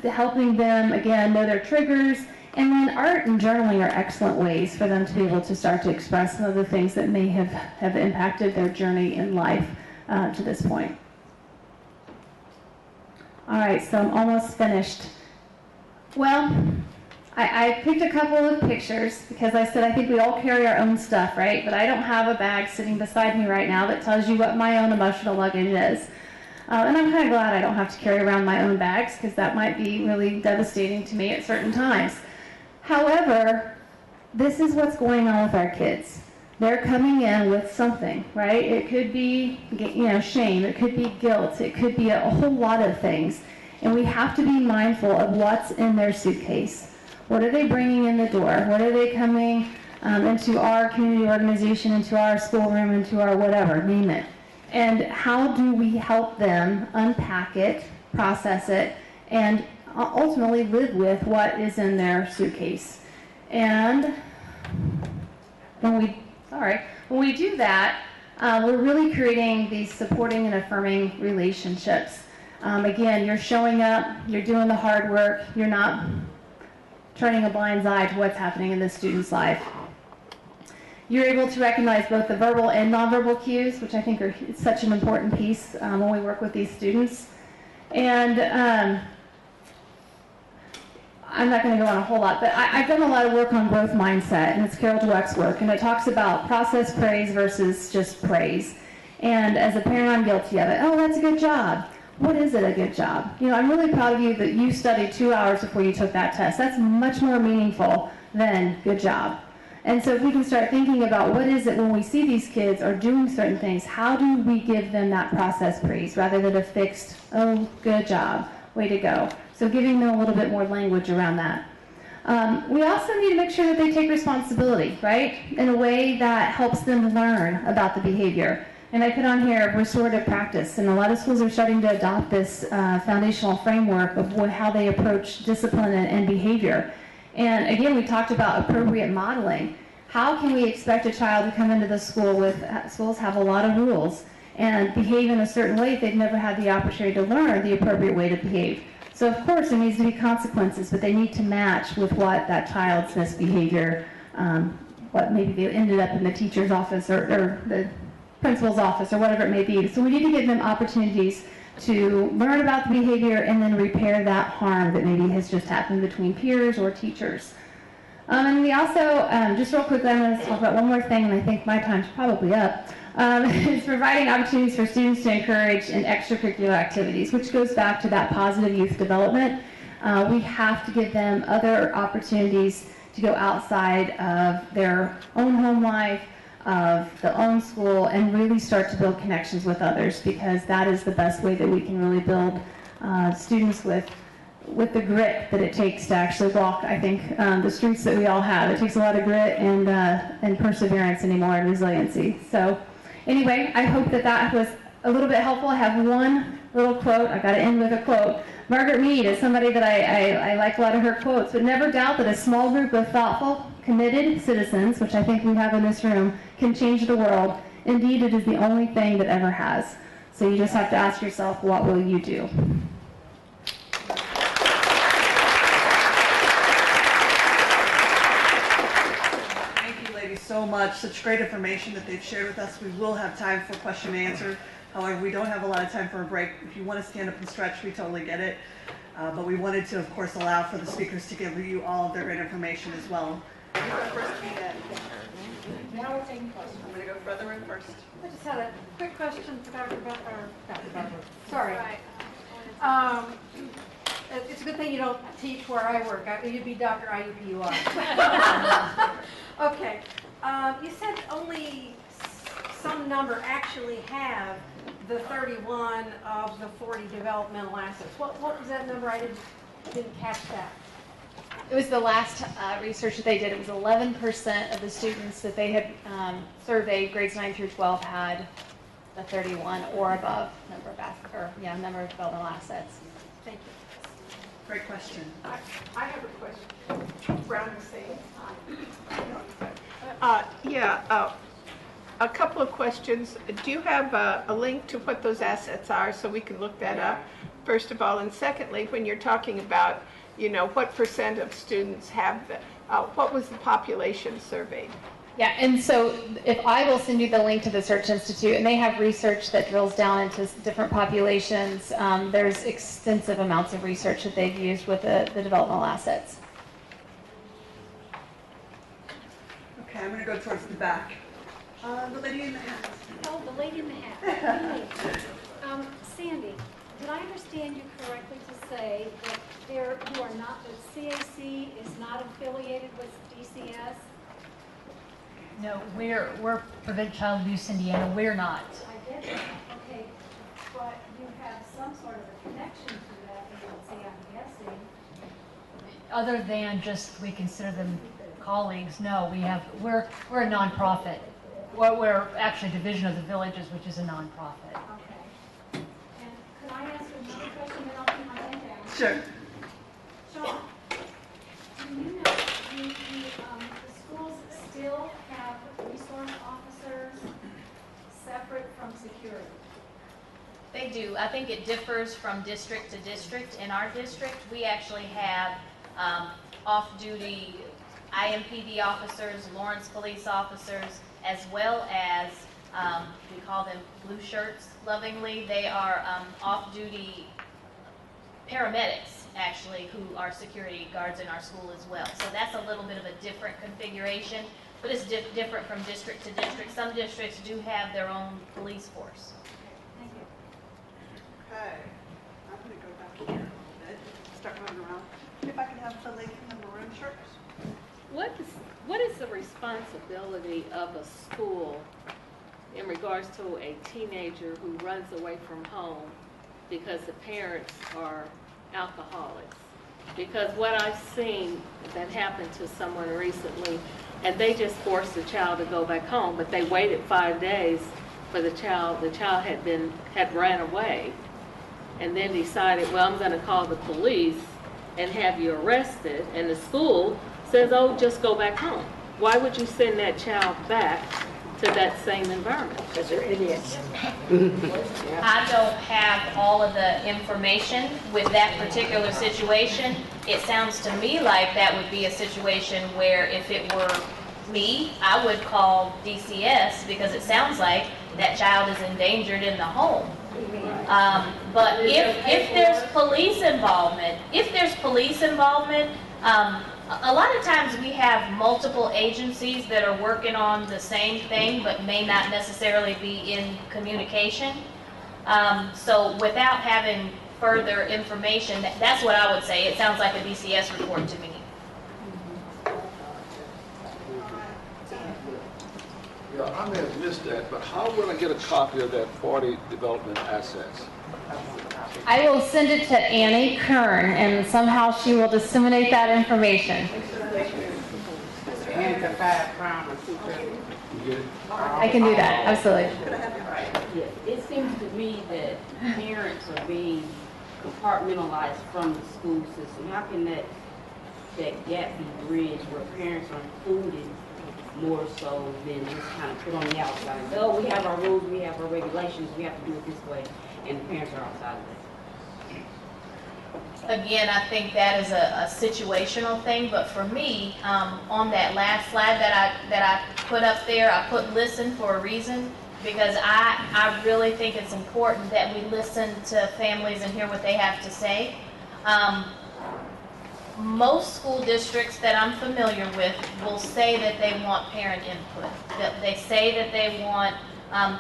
helping them, again, know their triggers. And then art and journaling are excellent ways for them to be able to start to express some of the things that may have impacted their journey in life to this point. All right, so I'm almost finished. Well, I picked a couple of pictures because I said I think we all carry our own stuff, right? But I don't have a bag sitting beside me right now that tells you what my own emotional luggage is. And I'm kind of glad I don't have to carry around my own bags because that might be really devastating to me at certain times. However, this is what's going on with our kids. They're coming in with something, right? It could be, shame. It could be guilt. It could be a whole lot of things. And we have to be mindful of what's in their suitcase. What are they bringing in the door? What are they coming into our community organization, into our schoolroom, into our whatever, name it. And how do we help them unpack it, process it, and ultimately live with what is in their suitcase. And when we do that, we're really creating these supporting and affirming relationships. Again, you're showing up, you're doing the hard work, you're not turning a blind eye to what's happening in the student's life. You're able to recognize both the verbal and nonverbal cues, which I think are such an important piece when we work with these students. And I'm not going to go on a whole lot, but I've done a lot of work on growth mindset, and it's Carol Dweck's work, and it talks about process praise versus just praise. And as a parent, I'm guilty of it. Oh, that's a good job. What is it, a good job? I'm really proud of you that you studied 2 hours before you took that test. That's much more meaningful than good job. And so if we can start thinking about what is it when we see these kids are doing certain things, how do we give them that process praise rather than a fixed, oh, good job, way to go. So giving them a little bit more language around that. We also need to make sure that they take responsibility, right? In a way that helps them learn about the behavior. And I put on here restorative practice, and a lot of schools are starting to adopt this foundational framework of how they approach discipline and behavior. And again, we talked about appropriate modeling. How can we expect a child to come into the school with, schools have a lot of rules, and behave in a certain way if they've never had the opportunity to learn the appropriate way to behave? So of course there needs to be consequences, but they need to match with what that child's misbehavior, what maybe they ended up in the teacher's office or the principal's office or whatever it may be. So we need to give them opportunities to learn about the behavior and then repair that harm that maybe has just happened between peers or teachers. And we also, just real quickly, I'm going to talk about one more thing, and I think my time's probably up, is providing opportunities for students to encourage in extracurricular activities, which goes back to that positive youth development. We have to give them other opportunities to go outside of their own home life, of the own school, and really start to build connections with others, because that is the best way that we can really build students with the grit that it takes to actually walk, I think, the streets that we all have. It takes a lot of grit and perseverance anymore, and resiliency. So anyway, I hope that was a little bit helpful. I have one little quote. I've got to end with a quote. Margaret Mead is somebody that I like a lot of her quotes, but never doubt that a small group of thoughtful, committed citizens, which I think we have in this room, can change the world. Indeed, it is the only thing that ever has. So you just have to ask yourself, what will you do? So much, such great information that they've shared with us. We will have time for question and answer. However, we don't have a lot of time for a break. If you want to stand up and stretch, we totally get it. But we wanted to, of course, allow for the speakers to give you all of their great information as well. Now we're taking questions. I'm going to go further in first. I just had a quick question for Dr. Sorry. It's a good thing you don't teach where I work. You'd be Dr. IUPUI. Okay. You said only some number actually have the 31 of the 40 developmental assets. What was that number? I didn't catch that. It was the last research that they did. It was 11% of the students that they had surveyed, grades 9 through 12, had the 31 or above number of number of developmental assets. Thank you. Great question. I have a question. Brown and Sage. A couple of questions. Do you have a link to what those assets are so we can look that up, first of all? And secondly, when you're talking about, what percent of students have what was the population surveyed? Yeah, and so if I will send you the link to the Search Institute, and they have research that drills down into different populations. There's extensive amounts of research that they've used with the developmental assets. Okay, I'm going to go towards the back. The lady in the hat. Oh, the lady in the hat. Sandy, did I understand you correctly to say that you are not, that CAC is not affiliated with DCS? No, we're Prevent Child Abuse Indiana. We're not. I get that. Okay, but you have some sort of a connection to that agency, I'm guessing. Other than just we consider them colleagues, no, we're a nonprofit. We're actually a division of the Villages, which is a nonprofit. Okay. And could I ask another question, then I'll keep my hand down? Sure. Sean, do you know the schools still have resource officers separate from security? They do. I think it differs from district to district. In our district, we actually have off-duty IMPD officers, Lawrence police officers, as well as, we call them blue shirts lovingly. They are off-duty paramedics, actually, who are security guards in our school as well. So that's a little bit of a different configuration, but it's different from district to district. Some districts do have their own police force. Thank you. Okay. I'm going to go back here a little bit. Start moving around. If I can have the lady in the maroon shirt. What is the responsibility of a school in regards to a teenager who runs away from home because the parents are alcoholics? Because what I've seen that happened to someone recently, and they just forced the child to go back home, but they waited 5 days for the child. The child had ran away, and then decided, well, I'm going to call the police and have you arrested, and the school says, oh, just go back home. Why would you send that child back to that same environment? Because they're idiots. I don't have all of the information with that particular situation. It sounds to me like that would be a situation where if it were me, I would call DCS because it sounds like that child is endangered in the home. But if there's police involvement, a lot of times we have multiple agencies that are working on the same thing but may not necessarily be in communication. So without having further information, that's what I would say. It sounds like a DCS report to me. Yeah, I may have missed that, but how will I get a copy of that 40 development assets? I will send it to Annie Kern, and somehow she will disseminate that information. And the 5 crowns. I can do that, absolutely. Yeah, it seems to me that parents are being compartmentalized from the school system. How can that gap be bridged where parents are included more so than just kind of put on the outside? Oh, we have our rules, we have our regulations, we have to do it this way, and the parents are outside of it. Again, I think that is a situational thing, but for me, on that last slide that I put up there, I put listen for a reason, because I really think it's important that we listen to families and hear what they have to say. most school districts that I'm familiar with will say that they want parent input, that they say that they want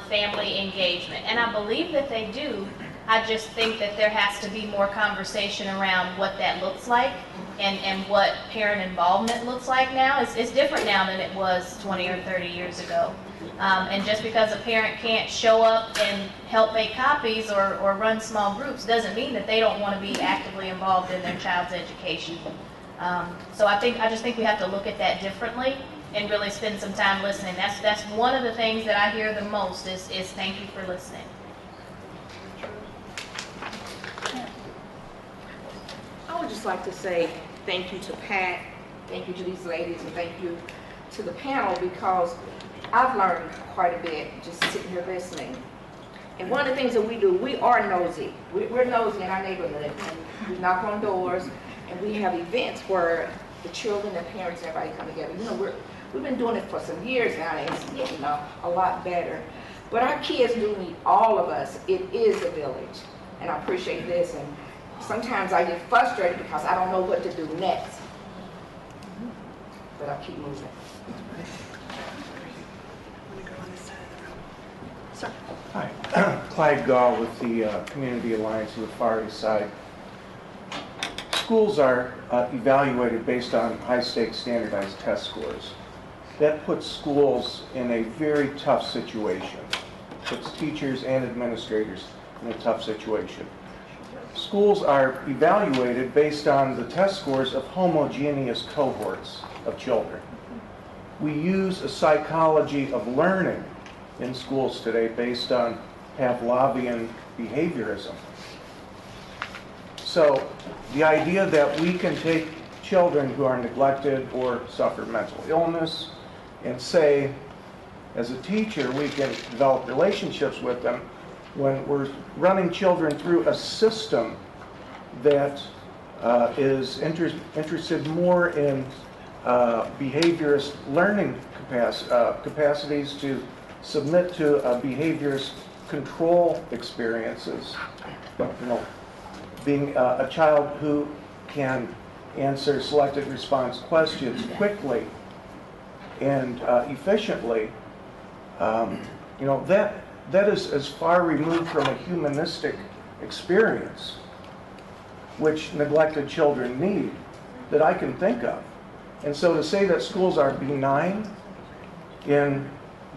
family engagement, and I believe that they do. I just think that there has to be more conversation around what that looks like and what parent involvement looks like now. It's different now than it was 20 or 30 years ago. And just because a parent can't show up and help make copies or run small groups doesn't mean that they don't want to be actively involved in their child's education. So I just think we have to look at that differently and really spend some time listening. That's one of the things that I hear the most is thank you for listening. I would just like to say thank you to Pat, thank you to these ladies, and thank you to the panel, because I've learned quite a bit just sitting here listening. And one of the things that we do, we are nosy. We're nosy in our neighborhood, and we knock on doors, and we have events where the children, the parents, and everybody come together. You know, we've been doing it for some years now, and it's getting a lot better. But our kids do need all of us. It is a village, and I appreciate this. And sometimes I get frustrated because I don't know what to do next. But I'll keep moving. Hi, Clyde Gall with the Community Alliance of the Far East Side. Schools are evaluated based on high-stakes standardized test scores. That puts schools in a very tough situation. Puts teachers and administrators in a tough situation. Schools are evaluated based on the test scores of homogeneous cohorts of children. We use a psychology of learning in schools today based on Pavlovian behaviorism. So the idea that we can take children who are neglected or suffer mental illness and say, as a teacher, we can develop relationships with them when we're running children through a system that is interested more in behaviorist learning capacities to submit to behaviorist control experiences. You know, being a child who can answer selected response questions quickly and efficiently, you know, that is as far removed from a humanistic experience, which neglected children need, that I can think of. And so to say that schools are benign in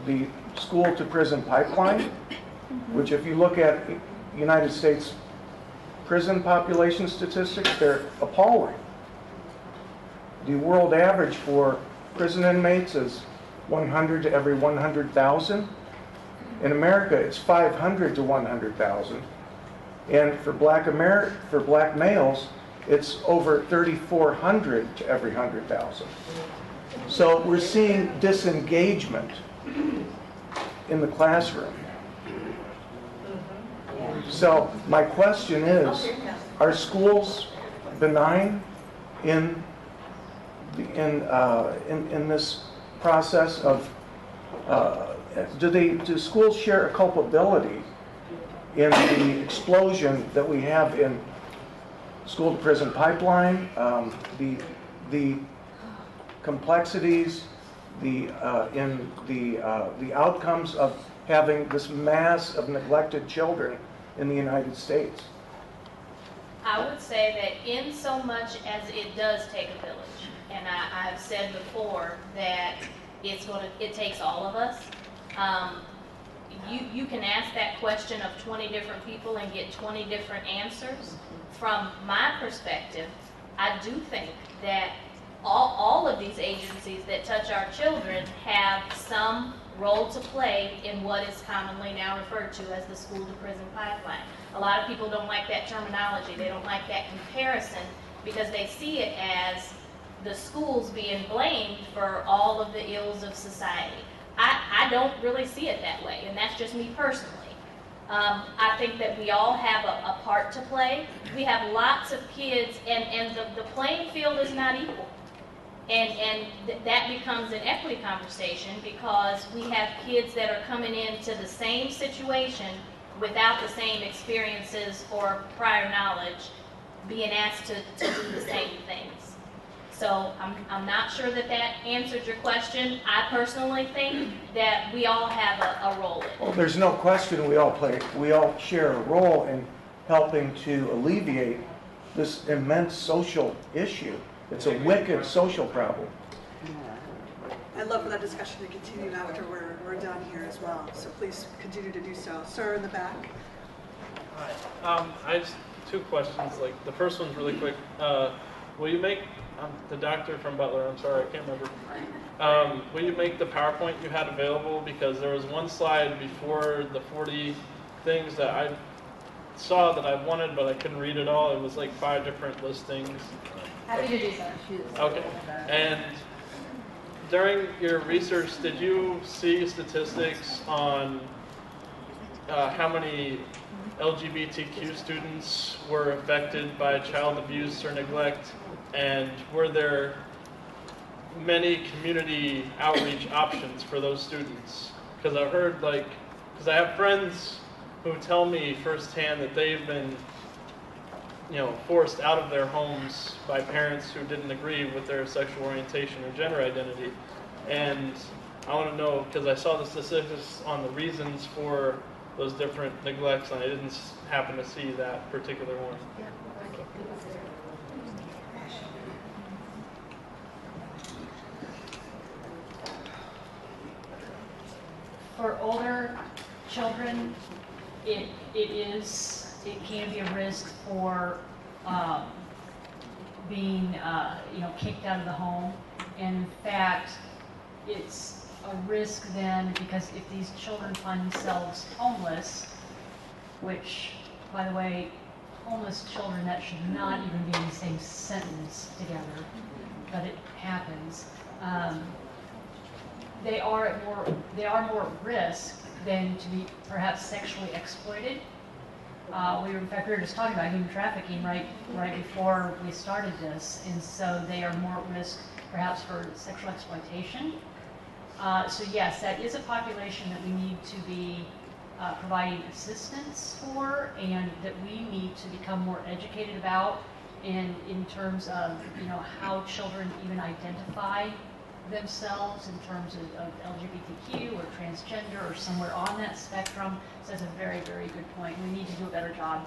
the school-to-prison pipeline, which if you look at United States prison population statistics, they're appalling. The world average for prison inmates is 100 to every 100,000. In America, it's 500 to 100,000. And for black males, it's over 3,400 to every 100,000. So we're seeing disengagement in the classroom. So my question is, are schools benign in this process of, do schools share a culpability in the explosion that we have in school to prison pipeline, the complexities, the outcomes of having this mass of neglected children in the United States? I would say that in so much as it does take a village, and I've said before that it takes all of us. You can ask that question of 20 different people and get 20 different answers. From my perspective, I do think that all of these agencies that touch our children have some role to play in what is commonly now referred to as the school-to-prison pipeline. A lot of people don't like that terminology. They don't like that comparison because they see it as the schools being blamed for all of the ills of society. I don't really see it that way, and that's just me personally. I think that we all have a part to play. We have lots of kids, and the playing field is not equal. And that becomes an equity conversation because we have kids that are coming into the same situation without the same experiences or prior knowledge being asked to do the same things. So I'm not sure that that answered your question. I personally think that we all have a role in it. Well, there's no question we all share a role in helping to alleviate this immense social issue. It's a wicked social problem. I'd love for that discussion to continue after we're done here as well. So please continue to do so. Sir in the back. Hi. I just two questions. Like the first one's really quick. Will you make the doctor from Butler? I'm sorry, I can't remember. Will you make the PowerPoint you had available? Because there was one slide before the 40 things that I saw that I wanted, but I couldn't read it all. It was like 5 different listings. Happy to do so. Okay. And during your research, did you see statistics on how many LGBTQ students were affected by child abuse or neglect? And were there many community outreach options for those students? Because I've heard, because I have friends who tell me firsthand that they've been, forced out of their homes by parents who didn't agree with their sexual orientation or gender identity. And I want to know, because I saw the statistics on the reasons for those different neglects, and I didn't happen to see that particular one. For older children, it can be a risk for being kicked out of the home. And in fact, it's a risk then because if these children find themselves homeless, which, by the way, homeless children, that should not even be in the same sentence together, but it happens. They are more at risk than to be perhaps sexually exploited. We were just talking about human trafficking right before we started this, and so they are more at risk perhaps for sexual exploitation. So yes, that is a population that we need to be providing assistance for, and that we need to become more educated about, and in terms of how children even identify themselves in terms of LGBTQ or transgender or somewhere on that spectrum. So that's a very, very good point. We need to do a better job.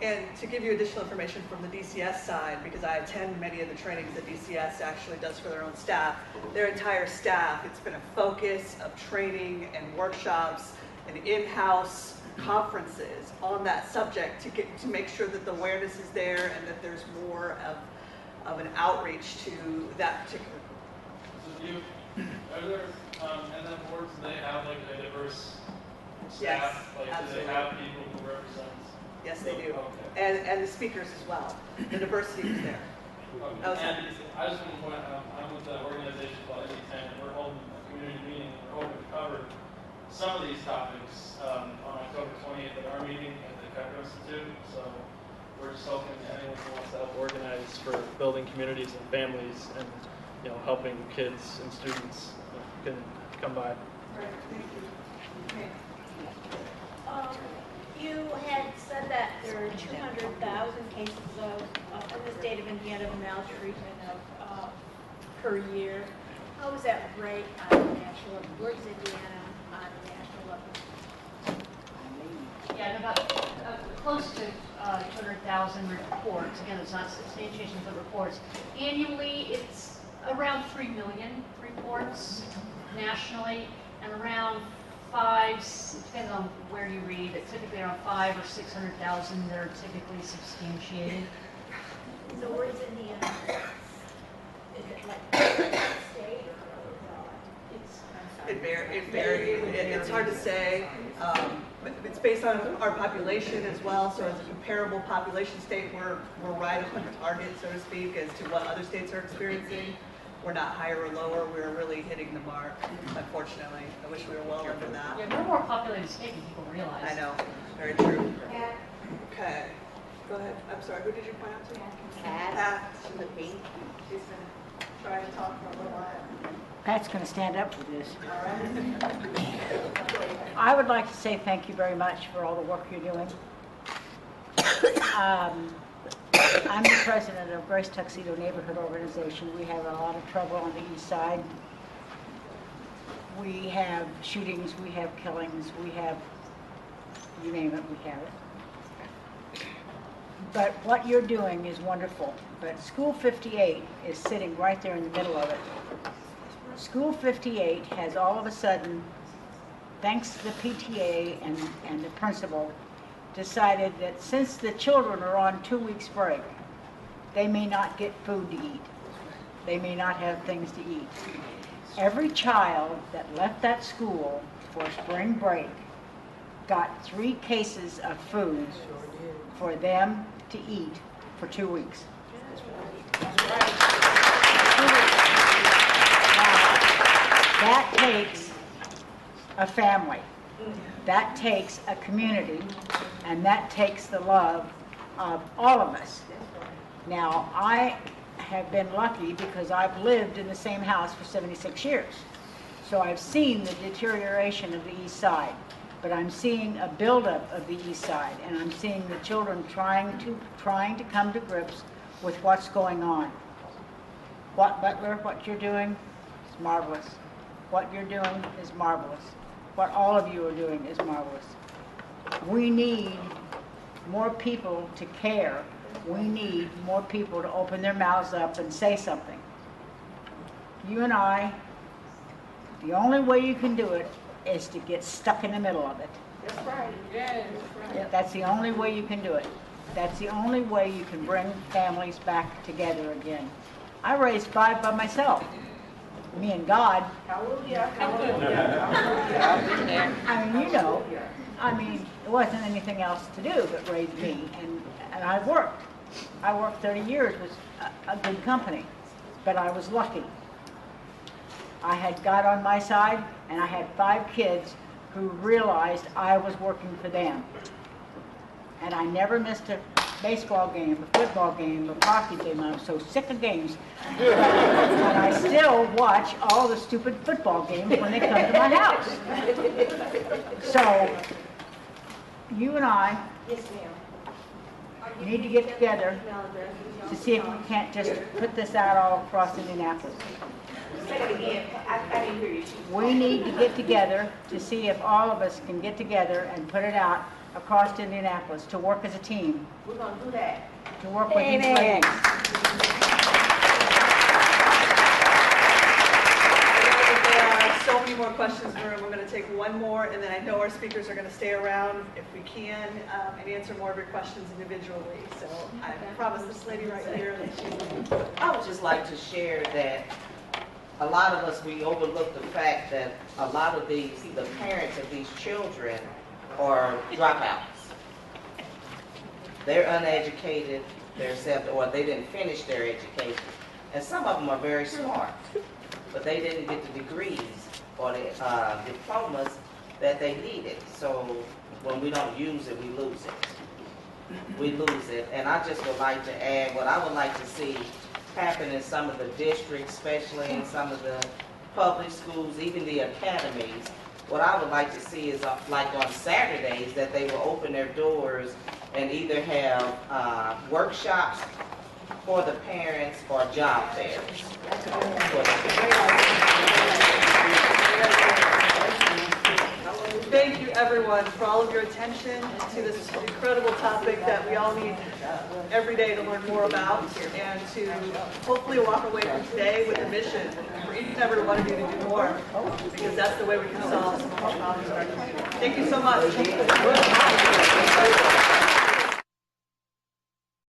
And to give you additional information from the DCS side, because I attend many of the trainings that DCS actually does for their own staff, their entire staff, it's been a focus of training and workshops and in-house conferences on that subject to make sure that the awareness is there and that there's more of an outreach to that particular group. Are there, and then boards, do they have like a diverse staff? Yes, like, absolutely. do they have people who represent? Yes, they do. Okay. And the speakers as well. The diversity is there. Okay. And I just want to point out, I'm with the organization called Epidemic, and we're holding a community meeting. We're hoping to cover some of these topics on October 28th at our meeting at the Kaiser Institute. So we're just hoping that anyone who wants to help organize for building communities and families and helping kids and students can come by. Right, thank you. Okay. You had said that there are 200,000 cases of, in the state of Indiana, of maltreatment per year. How is that rate on the national level? Where is Indiana on the national level? Yeah, about close to 200,000 reports. Again, it's not substantiations of reports. Annually, it's around 3 million reports nationally, and around 5, depends on where you read, but typically around 500,000 or 600,000 that are typically substantiated. So where is Indiana? Is it like state or? It varies. It's hard to say. But it's based on our population as well. So as a comparable population state, we're right on target, so to speak, as to what other states are experiencing. We're not higher or lower. We're really hitting the mark, unfortunately. I wish we were well under that. Yeah, we're a more populated state than people realize. I know. Very true. Okay. Go ahead. I'm sorry. Who did you point out to? Pat. She's going to try to talk for a little while. Pat's going to stand up for this. All right. I would like to say thank you very much for all the work you're doing. I'm the president of Grace Tuxedo Neighborhood Organization. We have a lot of trouble on the east side. We have shootings, we have killings, we have, you name it, we have it. But what you're doing is wonderful. But School 58 is sitting right there in the middle of it. School 58 has all of a sudden, thanks to the PTA and the principal, decided that since the children are on 2 weeks break, they may not get food to eat. They may not have things to eat. Every child that left that school for spring break got 3 cases of food for them to eat for 2 weeks. Now, that takes a family. That takes a community, and that takes the love of all of us. Now, I have been lucky because I've lived in the same house for 76 years. So I've seen the deterioration of the east side, but I'm seeing a buildup of the east side, and I'm seeing the children trying to come to grips with what's going on. What, Butler, what you're doing is marvelous. What you're doing is marvelous. What all of you are doing is marvelous. We need more people to care. We need more people to open their mouths up and say something. You and I, the only way you can do it is to get stuck in the middle of it. That's right. Yeah, that's right. That's the only way you can do it. That's the only way you can bring families back together again. I raised 5 by myself. Me and God. Hallelujah. Hallelujah. I mean, you know, it wasn't anything else to do but raise me, and I worked. I worked 30 years with a good company, but I was lucky. I had God on my side, and I had 5 kids who realized I was working for them. And I never missed a baseball game, a football game, a hockey game. I'm so sick of games. But I still watch all the stupid football games when they come to my house. So, you and I need to get together to see if we can't just put this out all across Indianapolis. Say it again. I didn't hear you. We need to get together to see if all of us can get together and put it out across Indianapolis to work as a team. We're going to do that. To work with these ladies. There are so many more questions in the room. We're going to take one more, and then I know our speakers are going to stay around if we can and answer more of your questions individually. So I promise this lady right here that she's... I would just like to share that a lot of us, we overlook the fact that a lot of the parents of these children are dropouts. They're uneducated themselves, or they didn't finish their education. And some of them are very smart, but they didn't get the degrees or the diplomas that they needed. So when we don't use it, we lose it. We lose it. And I just would like to add what I would like to see happen in some of the districts, especially in some of the public schools, even the academies. What I would like to see is like on Saturdays that they will open their doors and either have workshops for the parents or job fairs. Thank you, everyone, for all of your attention to this incredible topic that we all need every day to learn more about, and to hopefully walk away from today with a mission for each and every one of you to do more, because that's the way we can solve some of our problems in our community. Thank you so much.